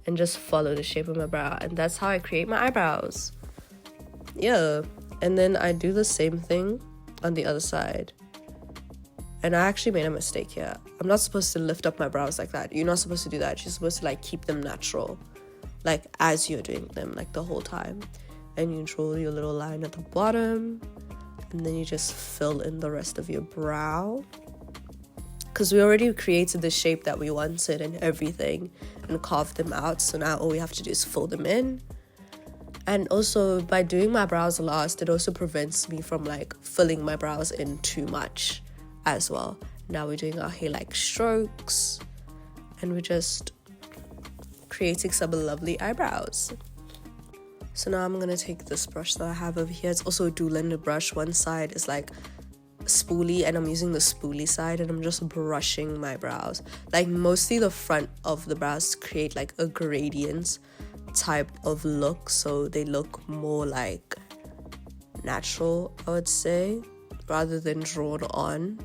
and just follow the shape of my brow, and that's how I create my eyebrows. Yeah, and then I do the same thing on the other side. And I actually made a mistake here. I'm not supposed to lift up my brows like that. You're not supposed to do that. You're supposed to like keep them natural, like as you're doing them, like the whole time. And you draw your little line at the bottom, and then you just fill in the rest of your brow. Because we already created the shape that we wanted and everything and carved them out. So now all we have to do is fill them in. And also by doing my brows last, it also prevents me from like filling my brows in too much as well. Now we're doing our hair-like strokes and we're just creating some lovely eyebrows. So now I'm gonna take this brush that I have over here. It's also a dual-ended brush. One side is like spoolie and I'm using the spoolie side, and I'm just brushing my brows, like mostly the front of the brows, to create like a gradient type of look, so they look more like natural, I would say, rather than drawn on,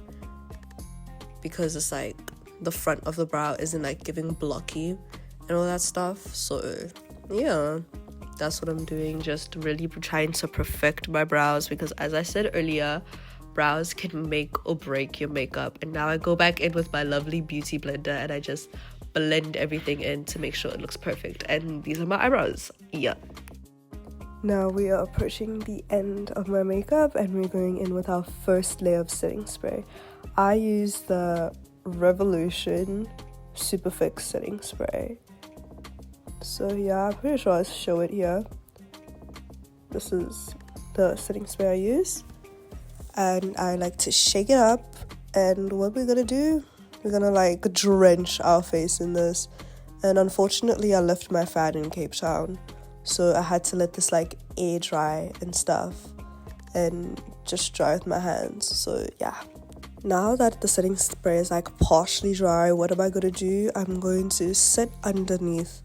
because it's like the front of the brow isn't like giving blocky and all that stuff. So yeah, that's what I'm doing, just really trying to perfect my brows, because as I said earlier, brows can make or break your makeup. And now I go back in with my lovely beauty blender and I just blend everything in to make sure it looks perfect. And these are my eyebrows. Yeah. Now we are approaching the end of my makeup and we're going in with our first layer of setting spray. I use the Revolution Superfix setting spray. So yeah, I'm pretty sure I'll show it here. This is the setting spray I use. And I like to shake it up. And what we're gonna do, we're gonna like drench our face in this. And unfortunately I left my fan in Cape Town, so I had to let this like air dry and stuff and just dry with my hands. So yeah, now that the setting spray is like partially dry, what am I gonna do? I'm going to set underneath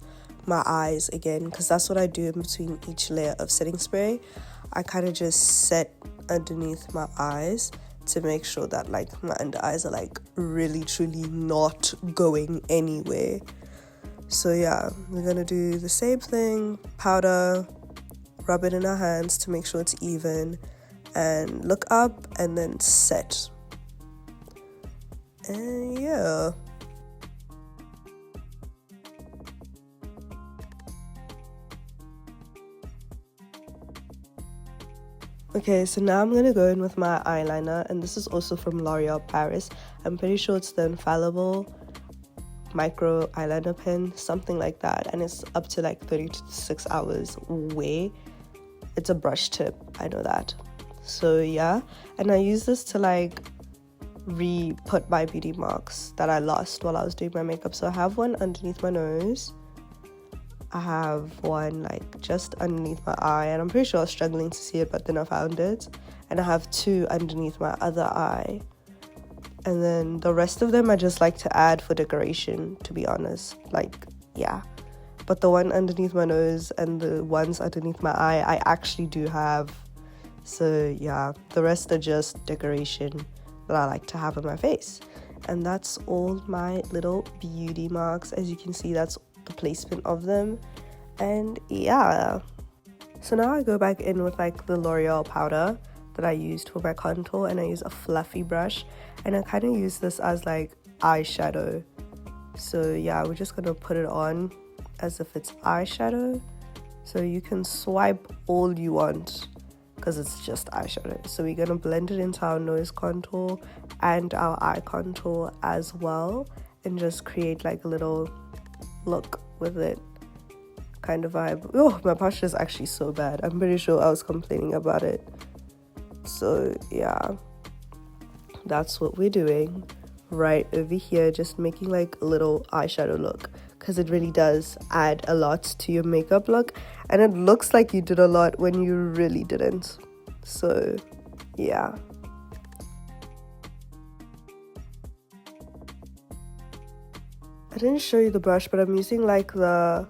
my eyes again, because that's what I do in between each layer of setting spray. I kind of just set underneath my eyes to make sure that like my under eyes are like really truly not going anywhere. So yeah, we're gonna do the same thing, powder, rub it in our hands to make sure it's even, and look up and then set. And yeah. Okay, so now I'm gonna go in with my eyeliner, and this is also from L'Oreal Paris. I'm pretty sure it's the Infallible micro eyeliner pen, something like that, and it's up to like 36 hours wear. It's a brush tip, I know that. So yeah, and I use this to like re-put my beauty marks that I lost while I was doing my makeup. So I have one underneath my nose, I have one like just underneath my eye, and I'm pretty sure I was struggling to see it, but then I found it. And I have two underneath my other eye, and then the rest of them I just like to add for decoration, to be honest. Like, yeah, but the one underneath my nose and the ones underneath my eye I actually do have. So yeah, the rest are just decoration that I like to have on my face. And that's all my little beauty marks. As you can see, that's the placement of them. And yeah, so now I go back in with like the L'Oreal powder that I used for my contour, and I use a fluffy brush, and I kind of use this as like eyeshadow. So yeah, we're just gonna put it on as if it's eyeshadow. So you can swipe all you want because it's just eyeshadow. So we're gonna blend it into our nose contour and our eye contour as well, and just create like a little look with it kind of vibe. Oh, my posture is actually so bad. I'm pretty sure I was complaining about it. So yeah, that's what we're doing right over here, just making like a little eyeshadow look, because it really does add a lot to your makeup look, and it looks like you did a lot when you really didn't. So yeah. I didn't show you the brush, but I'm using like the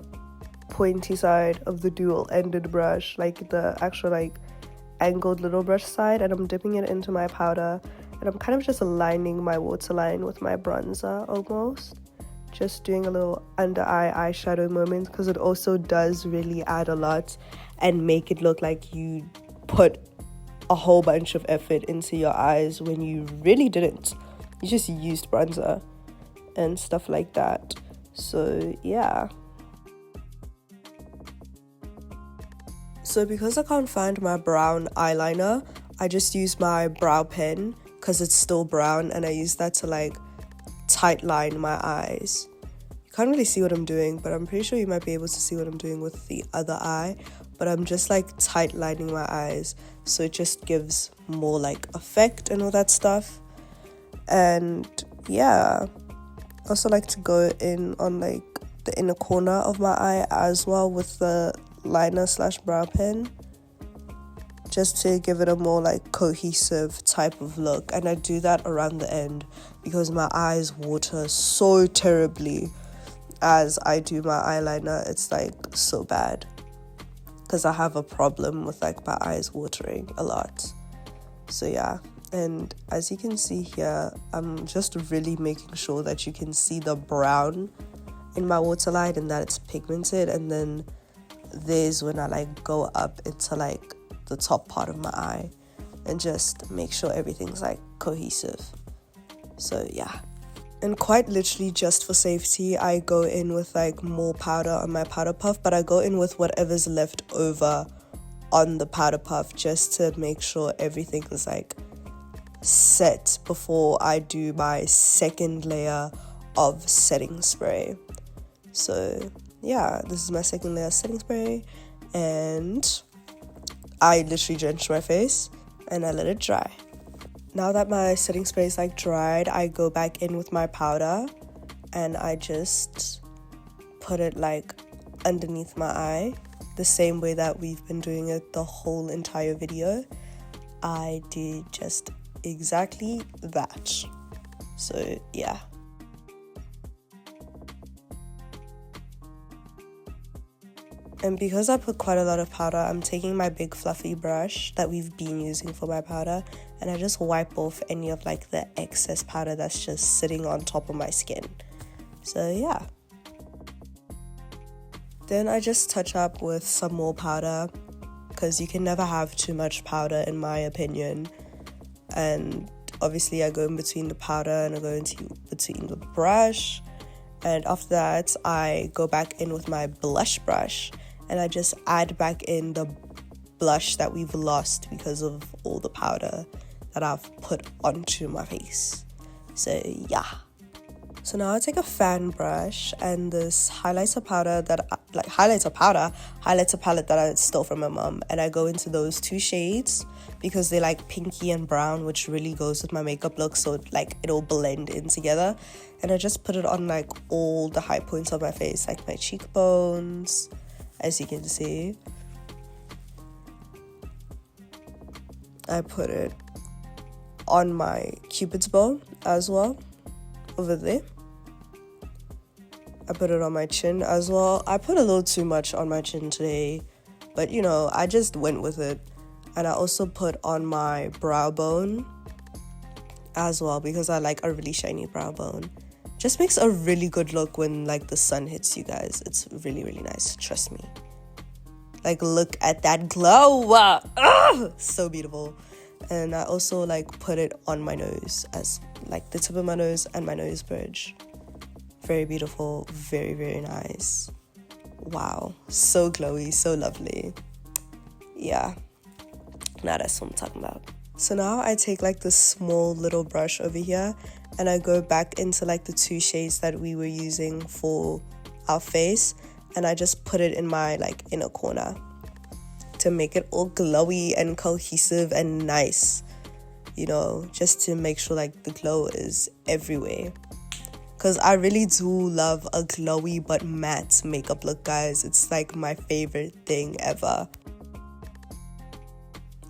pointy side of the dual-ended brush, like the actual like angled little brush side, and I'm dipping it into my powder, and I'm kind of just aligning my waterline with my bronzer almost, just doing a little under eye eyeshadow moment, because it also does really add a lot and make it look like you put a whole bunch of effort into your eyes when you really didn't. You just used bronzer and stuff like that. So yeah. So because I can't find my brown eyeliner, I just use my brow pen because it's still brown, and I use that to like tight line my eyes. You can't really see what I'm doing, but I'm pretty sure you might be able to see what I'm doing with the other eye. But I'm just like tight lining my eyes, so it just gives more like effect and all that stuff. And yeah, I also like to go in on like the inner corner of my eye as well with the liner / brow pen, just to give it a more like cohesive type of look. And I do that around the end because my eyes water so terribly as I do my eyeliner. It's like so bad because I have a problem with like my eyes watering a lot. So yeah, and as you can see here, I'm just really making sure that you can see the brown in my waterline and that it's pigmented. And then there's when I like go up into like the top part of my eye and just make sure everything's like cohesive. So yeah, and quite literally just for safety, I go in with like more powder on my powder puff, but I go in with whatever's left over on the powder puff just to make sure everything is like set before I do my second layer of setting spray. So yeah, this is my second layer setting spray, and I literally drench my face and I let it dry. Now that my setting spray is like dried, I go back in with my powder and I just put it like underneath my eye, the same way that we've been doing it the whole entire video. I did just exactly that. So yeah. And because I put quite a lot of powder, I'm taking my big fluffy brush that we've been using for my powder, and I just wipe off any of like the excess powder that's just sitting on top of my skin. So yeah. Then I just touch up with some more powder, because you can never have too much powder in my opinion. And obviously I go in between the powder and I go into between the brush. And after that, I go back in with my blush brush and I just add back in the blush that we've lost because of all the powder that I've put onto my face. So yeah. So now I take a fan brush and this highlighter palette that I stole from my mom, and I go into those two shades because they're like pinky and brown, which really goes with my makeup look, so like it'll blend in together. And I just put it on like all the high points of my face, like my cheekbones, as you can see. I put it on my cupid's bow as well, over there. I put it on my chin as well. I put a little too much on my chin today, but you know, I just went with it. And I also put on my brow bone as well because I like a really shiny brow bone. Just makes a really good look when like the sun hits you guys. It's really, really nice, trust me. Like, look at that glow. So beautiful. And I also like put it on my nose, as like the tip of my nose and my nose bridge. Very beautiful, very, very nice. Wow, so glowy, so lovely. Yeah, now that's what I'm talking about. So now I take like this small little brush over here and I go back into like the two shades that we were using for our face, and I just put it in my like inner corner to make it all glowy and cohesive and nice, you know, just to make sure like the glow is everywhere. Because I really do love a glowy but matte makeup look, guys. It's like my favorite thing ever.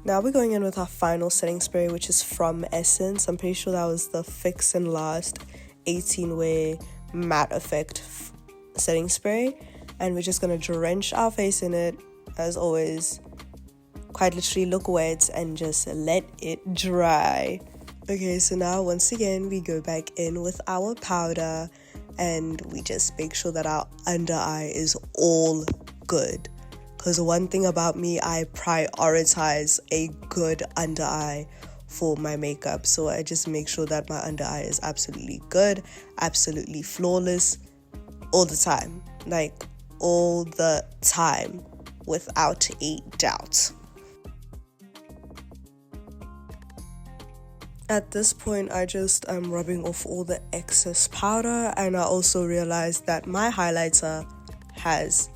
Now we're going in with our final setting spray, which is from Essence. I'm pretty sure that was the Fix and Last 18-Wear Matte Effect setting spray. And we're just going to drench our face in it, as always. Quite literally look wet and just let it dry. Okay, so now once again, we go back in with our powder and we just make sure that our under eye is all good. Because one thing about me, I prioritize a good under eye for my makeup. So I just make sure that my under eye is absolutely good, absolutely flawless, all the time. Like, all the time, without a doubt. At this point, I just am rubbing off all the excess powder, and I also realized that my highlighter has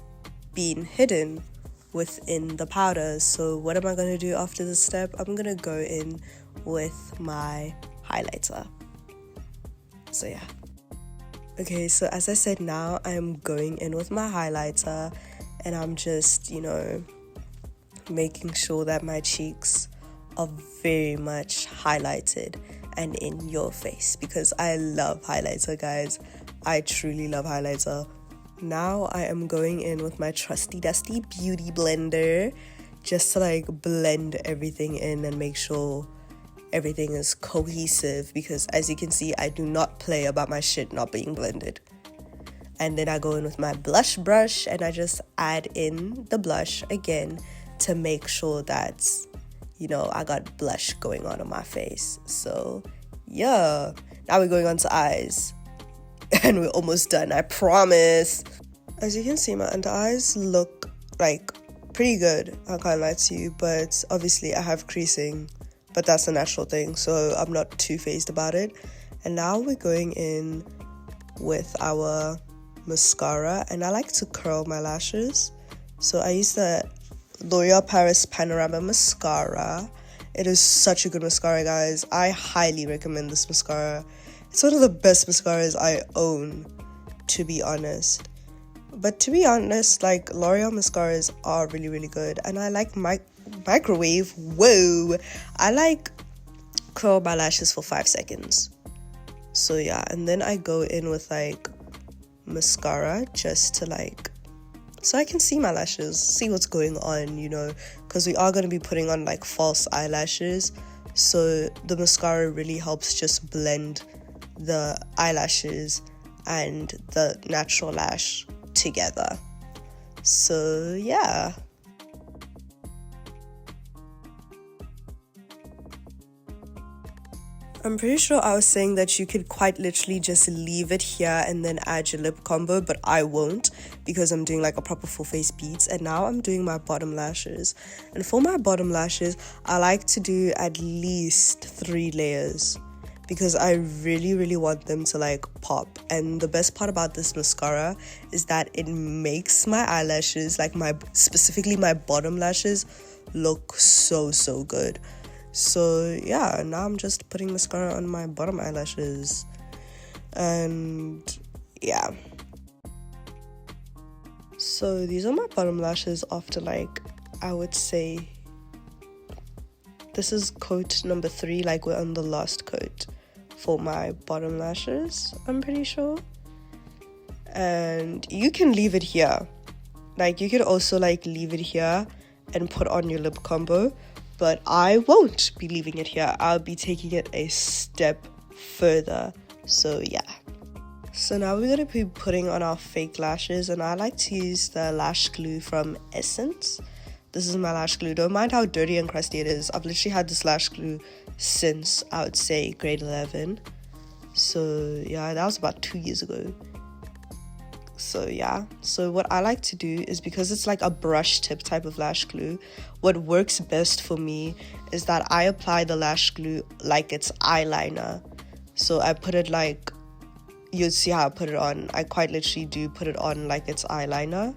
been hidden within the powder. So what am I going to do after this step? I'm going to go in with my highlighter. So yeah. Okay, so as I said, now I'm going in with my highlighter and I'm just, you know, making sure that my cheeks are very much highlighted and in your face, because I love highlighter, guys. I truly love highlighter. Now I am going in with my trusty dusty beauty blender just to like blend everything in and make sure everything is cohesive, because as you can see, I do not play about my shit not being blended. And then I go in with my blush brush and I just add in the blush again to make sure that, you know, I got blush going on my face. So yeah, now we're going on to eyes and we're almost done, I promise. As you can see, my under eyes look like pretty good, I can't lie to you, but obviously I have creasing, but that's a natural thing, so I'm not too phased about it. And now we're going in with our mascara, and I like to curl my lashes, so I use the L'Oreal Paris Panorama mascara. It is such a good mascara, guys. I highly recommend this mascara. It's one of the best mascaras I own, to be honest. But to be honest, like, L'Oreal mascaras are really, really good, and I like microwave. Whoa, I like curl my lashes for 5 seconds. So yeah, and then I go in with like mascara just to like, so I can see my lashes, see what's going on, you know, because we are going to be putting on like false eyelashes, so the mascara really helps just blend the eyelashes and the natural lash together. So yeah. I'm pretty sure I was saying that you could quite literally just leave it here and then add your lip combo, but I won't, because I'm doing like a proper full face beats. And now I'm doing my bottom lashes, and for my bottom lashes I like to do at least 3 layers, because I really want them to like pop. And the best part about this mascara is that it makes my eyelashes, like specifically my bottom lashes, look so good. So yeah, now I'm just putting mascara on my bottom eyelashes, and yeah. So these are my bottom lashes after, like, I would say this is coat number 3, like we're on the last coat for my bottom lashes, I'm pretty sure. And you can leave it here, like you could also like leave it here and put on your lip combo, but I won't be leaving it here. I'll be taking it a step further. So yeah. So now we're going to be putting on our fake lashes, and I like to use the lash glue from Essence. This is my lash glue. Don't mind how dirty and crusty it is. I've literally had this lash glue since, I would say, grade 11. So yeah, that was about 2 years ago. So yeah, so what I like to do is, because it's like a brush tip type of lash glue, what works best for me is that I apply the lash glue like it's eyeliner. So I put it like, you'll see how I put it on. I quite literally do put it on like it's eyeliner.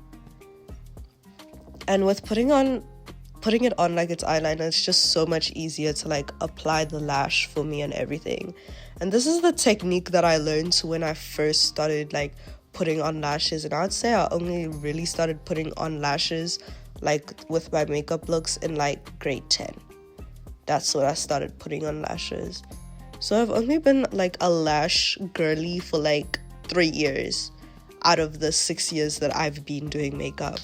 And with putting it on like it's eyeliner, it's just so much easier to like apply the lash for me and everything. And this is the technique that I learned when I first started like putting on lashes, and I'd say I only really started putting on lashes like with my makeup looks in like grade 10. That's when I started putting on lashes. So I've only been like a lash girly for like 3 years out of the 6 years that I've been doing makeup.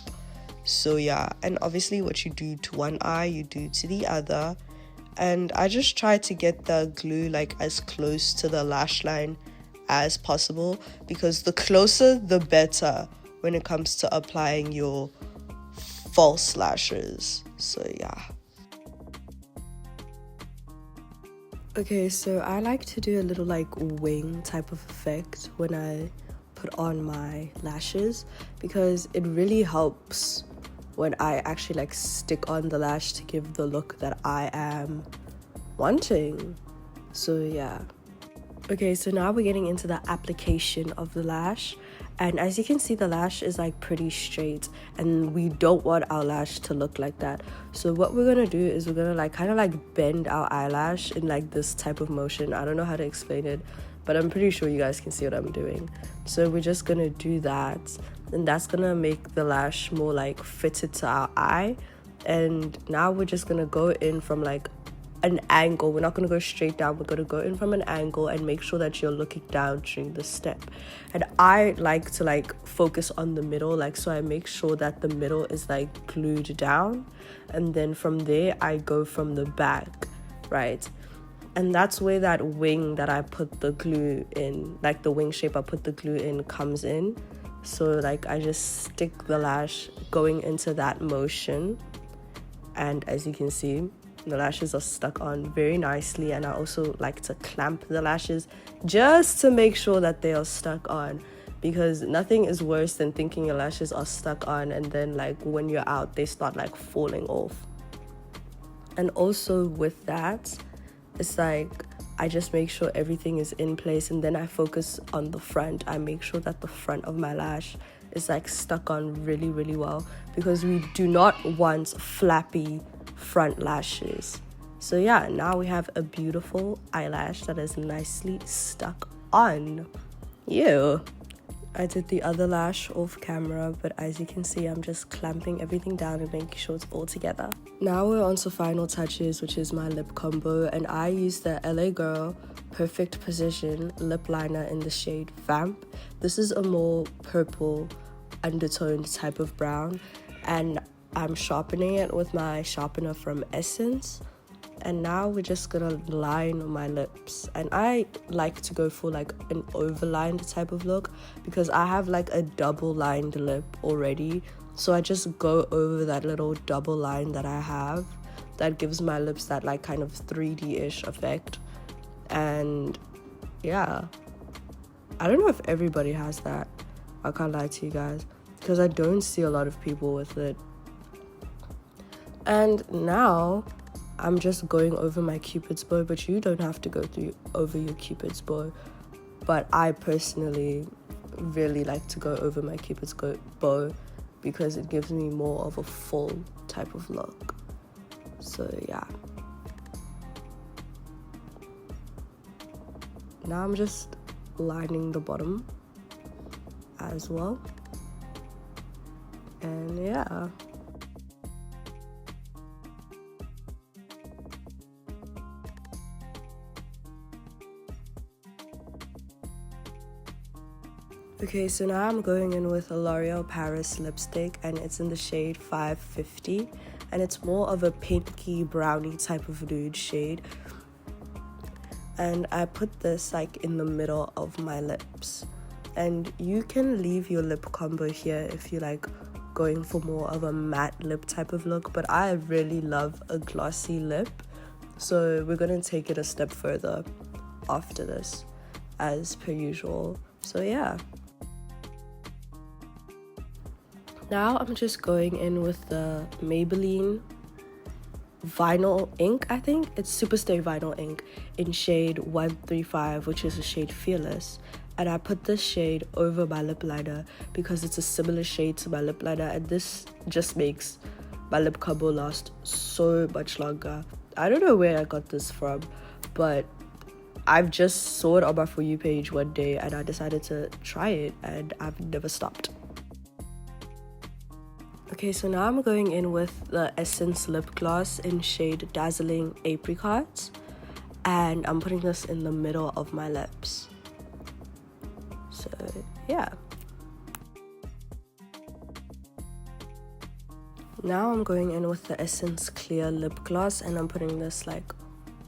So yeah, and obviously what you do to one eye, you do to the other. And I just try to get the glue like as close to the lash line as possible, because the closer the better when it comes to applying your false lashes. So yeah. Okay, so I like to do a little like wing type of effect when I put on my lashes, because it really helps when I actually like stick on the lash to give the look that I am wanting. So yeah. Okay, so now we're getting into the application of the lash, and as you can see, the lash is like pretty straight, and we don't want our lash to look like that. So what we're gonna do is we're gonna like kind of like bend our eyelash in like this type of motion. I don't know how to explain it, but I'm pretty sure you guys can see what I'm doing. So we're just gonna do that, and that's gonna make the lash more like fitted to our eye. And now we're just gonna go in from like an angle. We're not going to go straight down. We're going to go in from an angle and make sure that you're looking down during the step. And I like to like focus on the middle, like, so I make sure that the middle is like glued down, and then from there I go from the back, right? And that's where that wing that I put the glue in, like the wing shape I put the glue in, comes in. So like I just stick the lash going into that motion, and as you can see, the lashes are stuck on very nicely. And I also like to clamp the lashes just to make sure that they are stuck on, because nothing is worse than thinking your lashes are stuck on and then like when you're out they start like falling off. And also with that, it's like I just make sure everything is in place, and then I focus on the front. I make sure that the front of my lash is like stuck on really well, because we do not want flappy front lashes. So yeah, now we have a beautiful eyelash that is nicely stuck on. Yeah, I did the other lash off camera, but as you can see, I'm just clamping everything down and making sure it's all together. Now we're on to final touches, which is my lip combo, and I use the LA Girl Perfect Precision lip liner in the shade Vamp. This is a more purple undertoned type of brown, and I'm sharpening it with my sharpener from Essence. And now we're just gonna line my lips, and I like to go for like an overlined type of look because I have like a double lined lip already. So I just go over that little double line that I have that gives my lips that like kind of 3D-ish effect. And yeah, I don't know if everybody has that, I can't lie to you guys, because I don't see a lot of people with it. And now I'm just going over my Cupid's bow, but you don't have to go over your Cupid's bow. But I personally really like to go over my Cupid's bow because it gives me more of a full type of look. So yeah. Now I'm just lining the bottom as well. And yeah. Okay, so now I'm going in with a L'Oreal Paris lipstick, and it's in the shade 550, and it's more of a pinky brownie type of nude shade. And I put this like in the middle of my lips, and you can leave your lip combo here if you like going for more of a matte lip type of look, but I really love a glossy lip, so we're gonna take it a step further after this as per usual. So yeah. Now I'm just going in with the Maybelline Vinyl Ink, I think it's Superstay Vinyl Ink in shade 135, which is the shade Fearless. And I put this shade over my lip liner because it's a similar shade to my lip liner, and this just makes my lip combo last so much longer. I don't know where I got this from, but I've just saw it on my For You page one day and I decided to try it, and I've never stopped. Okay, so now I'm going in with the Essence Lip Gloss in shade Dazzling Apricot, and I'm putting this in the middle of my lips. So yeah. Now I'm going in with the Essence Clear Lip Gloss, and I'm putting this like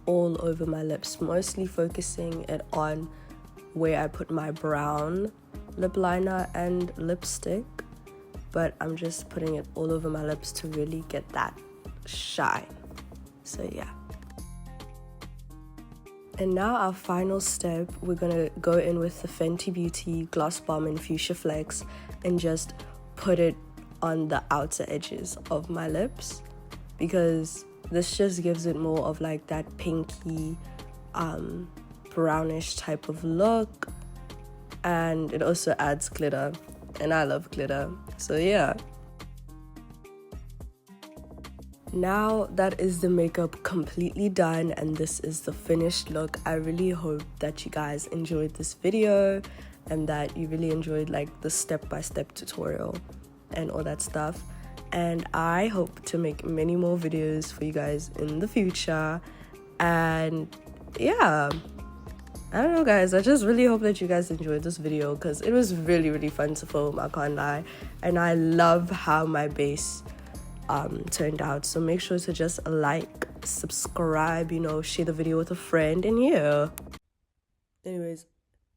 all over my lips, mostly focusing it on where I put my brown lip liner and lipstick, but I'm just putting it all over my lips to really get that shine. So yeah. And now our final step, we're gonna go in with the Fenty Beauty Gloss Bomb in Fuchsia Flex and just put it on the outer edges of my lips, because this just gives it more of like that pinky brownish type of look, and it also adds glitter, and I love glitter. So yeah. Now that is the makeup completely done, and this is the finished look. I really hope that you guys enjoyed this video and that you really enjoyed like the step-by-step tutorial and all that stuff. And I hope to make many more videos for you guys in the future. And yeah, I don't know guys, I just really hope that you guys enjoyed this video because it was really fun to film, I can't lie. And I love how my base turned out. So make sure to just like, subscribe, you know, share the video with a friend, and yeah. Anyways,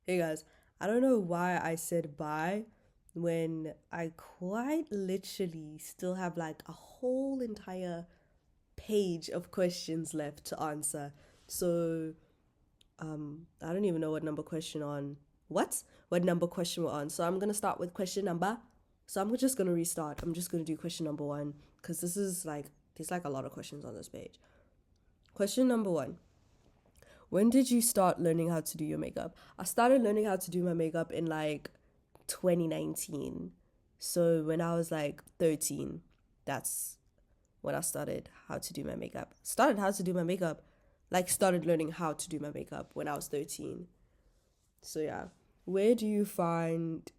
hey guys, I don't know why I said bye when I quite literally still have like a whole entire page of questions left to answer. So I don't even know what number question we're on. So I'm gonna start with question number. So I'm just gonna restart. I'm just gonna do question number 1 because there's like a lot of questions on this page. Question number 1. When did you start learning how to do your makeup? I started learning how to do my makeup in like 2019. So when I was like 13, that's when I started how to do my makeup. Started learning how to do my makeup when I was 13. So yeah. Where do you find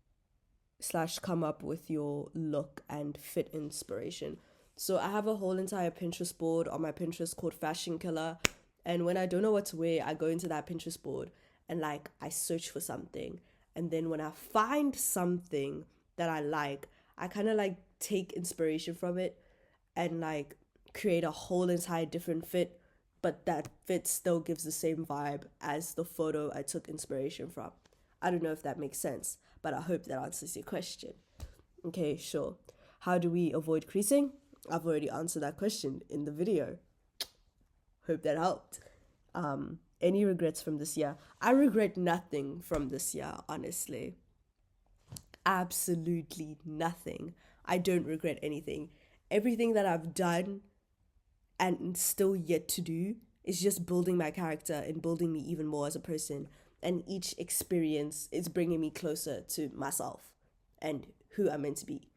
/ come up with your look and fit inspiration? So I have a whole entire Pinterest board on my Pinterest called Fashion Killer, and when I don't know what to wear, I go into that Pinterest board and like I search for something, and then when I find something that I like, I kind of like take inspiration from it and like create a whole entire different fit, but that fit still gives the same vibe as the photo I took inspiration from. I don't know if that makes sense, but I hope that answers your question. Okay, sure. How do we avoid creasing? I've already answered that question in the video. Hope that helped. Any regrets from this year? I regret nothing from this year, honestly. Absolutely nothing. I don't regret anything. Everything that I've done and still yet to do is just building my character and building me even more as a person. And each experience is bringing me closer to myself and who I'm meant to be.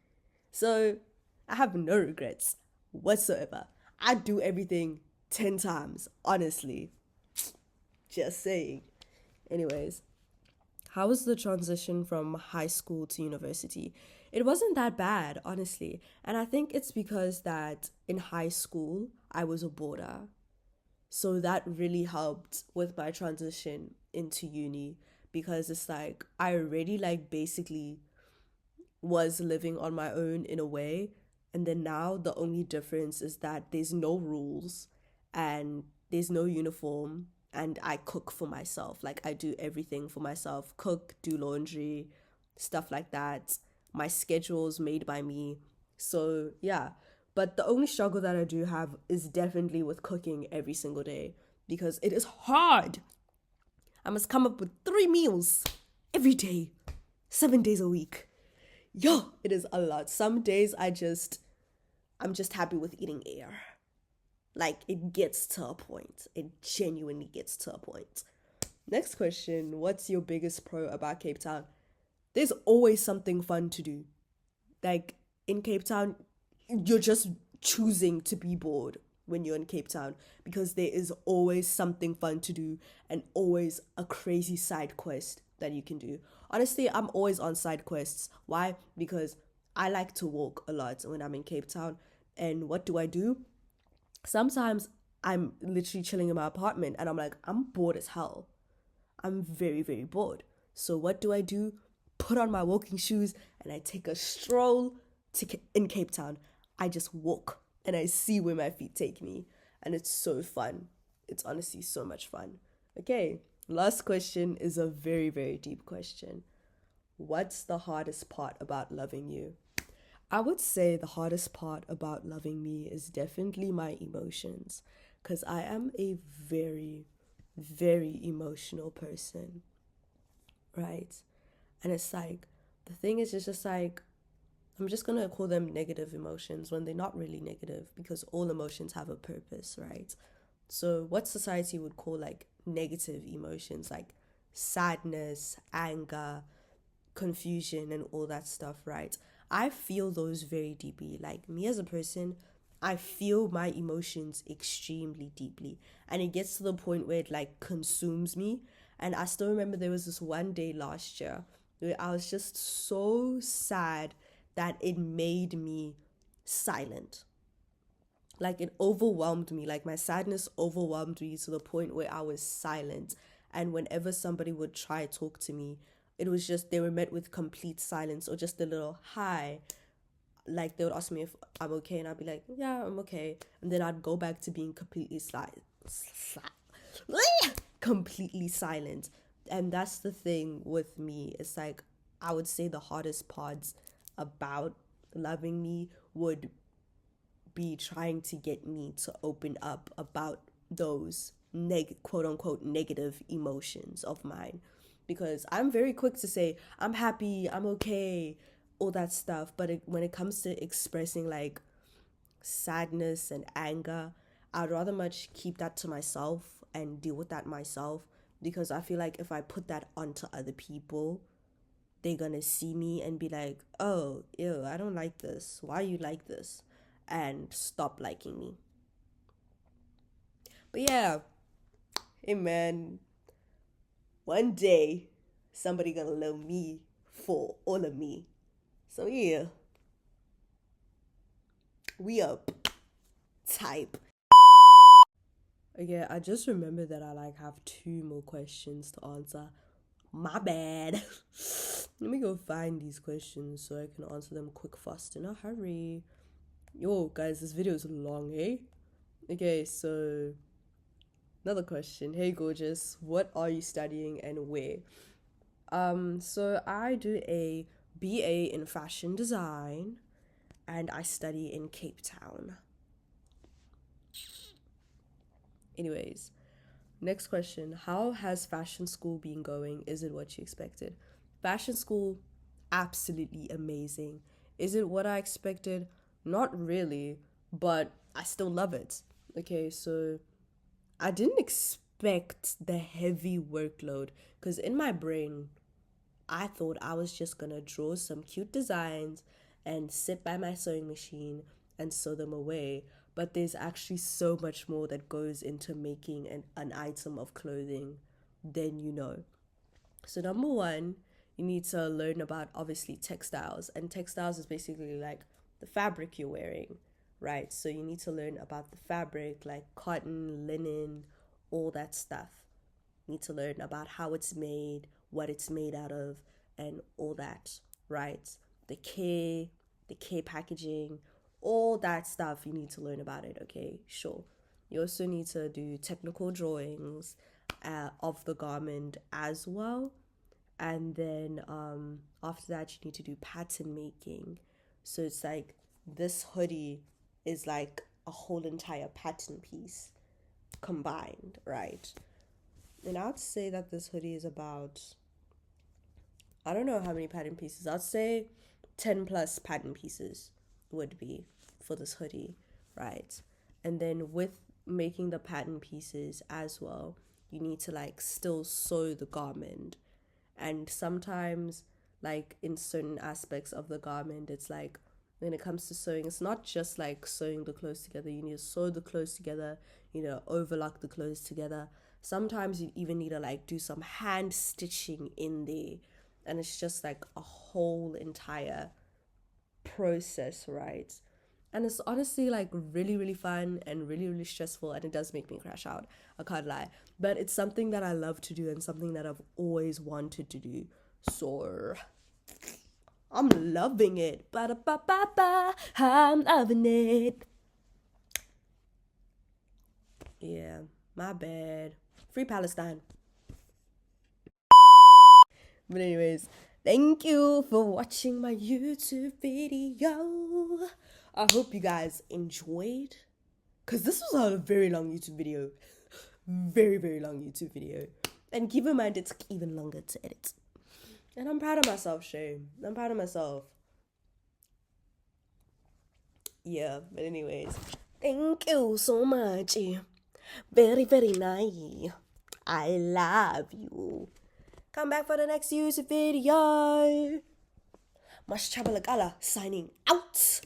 So I have no regrets whatsoever. I do everything 10 times, honestly. Just saying. Anyways, how was the transition from high school to university? It wasn't that bad, honestly. And I think it's because that in high school, I was a boarder. So that really helped with my transition into uni because it's like I already like basically was living on my own in a way. And then now the only difference is that there's no rules and there's no uniform and I cook for myself. Like I do everything for myself, cook, do laundry, stuff like that. My schedule's made by me. So yeah. But the only struggle that I do have is definitely with cooking every single day because it is hard. I must come up with 3 meals every day, 7 days a week. Yo, it is a lot. Some days I'm just happy with eating air. Like it gets to a point. It genuinely gets to a point. Next question, what's your biggest pro about Cape Town? There's always something fun to do. Like in Cape Town, you're just choosing to be bored when you're in Cape Town because there is always something fun to do and always a crazy side quest that you can do. Honestly, I'm always on side quests. Why? Because I like to walk a lot when I'm in Cape Town. And what do? Sometimes I'm literally chilling in my apartment and I'm like, I'm bored as hell. I'm very, very bored. So what do? Put on my walking shoes and I take a stroll in Cape Town. I just walk and I see where my feet take me. And it's so fun. It's honestly so much fun. Okay, last question is a very, very deep question. What's the hardest part about loving you? I would say the hardest part about loving me is definitely my emotions because I am a very, very emotional person, right? And it's like, the thing is, it's just like, I'm just gonna call them negative emotions when they're not really negative because all emotions have a purpose, right? So, what society would call like negative emotions, like sadness, anger, confusion, and all that stuff, right? I feel those very deeply. Like, me as a person, I feel my emotions extremely deeply. And it gets to the point where it like consumes me. And I still remember there was this one day last year where I was just so sad that it made me silent. Like it overwhelmed me. Like my sadness overwhelmed me to the point where I was silent. And whenever somebody would try to talk to me, it was just they were met with complete silence or just a little hi. Like they would ask me if I'm okay, and I'd be like, yeah, I'm okay. And then I'd go back to being completely silent. And that's the thing with me. It's like I would say the hardest parts about loving me would be trying to get me to open up about those quote unquote negative emotions of mine because I'm very quick to say I'm happy, I'm okay, all that stuff, but when it comes to expressing like sadness and anger, I'd rather much keep that to myself and deal with that myself because I feel like if I put that onto other people, they're gonna see me and be like, oh, ew, I don't like this. Why you like this? And stop liking me. But yeah, hey man, one day somebody gonna love me for all of me. So yeah, we up type. Okay, I just remember that I like have 2 more questions to answer. My bad. Let me go find these questions so I can answer them quick, fast, in a hurry. Yo, guys, this video is long, eh? Okay, so another question. Hey, gorgeous, what are you studying and where? So I do a BA in fashion design and I study in Cape Town. Anyways, next question. How has fashion school been going? Is it what you expected? Fashion school, absolutely amazing. Is it what I expected? Not really, but I still love it. Okay, so I didn't expect the heavy workload because in my brain, I thought I was just gonna draw some cute designs and sit by my sewing machine and sew them away. But there's actually so much more that goes into making an item of clothing than you know. So, number one, you need to learn about obviously textiles, and textiles is basically like the fabric you're wearing, right? So, you need to learn about the fabric, like cotton, linen, all that stuff. You need to learn about how it's made, what it's made out of, and all that, right? The care, the care packaging, all that stuff, you need to learn about it, okay? Sure. You also need to do technical drawings of the garment as well. And then after that, you need to do pattern making. So it's like this hoodie is like a whole entire pattern piece combined, right? And I'd say that this hoodie is about, I don't know how many pattern pieces. I'd say 10 plus pattern pieces would be for this hoodie, right? And then with making the pattern pieces as well, you need to like still sew the garment. And sometimes, like in certain aspects of the garment, it's like when it comes to sewing, it's not just like sewing the clothes together. You need to sew the clothes together, overlock the clothes together. Sometimes you even need to like do some hand stitching in there. And it's just like a whole entire process, right? And it's honestly like really, really fun and really, really stressful. And it does make me crash out. I can't lie. But it's something that I love to do and something that I've always wanted to do. So I'm loving it. Ba-da-ba-ba-ba. I'm loving it. Yeah, my bad. Free Palestine. But anyways, thank you for watching my YouTube video. I hope you guys enjoyed. Because this was a very long YouTube video. Very, very long YouTube video. And keep in mind, it took even longer to edit. And I'm proud of myself, Shay. I'm proud of myself. Yeah, but anyways, thank you so much. Very, very nice. I love you. Come back for the next YouTube video. Mash Chabalagala signing out.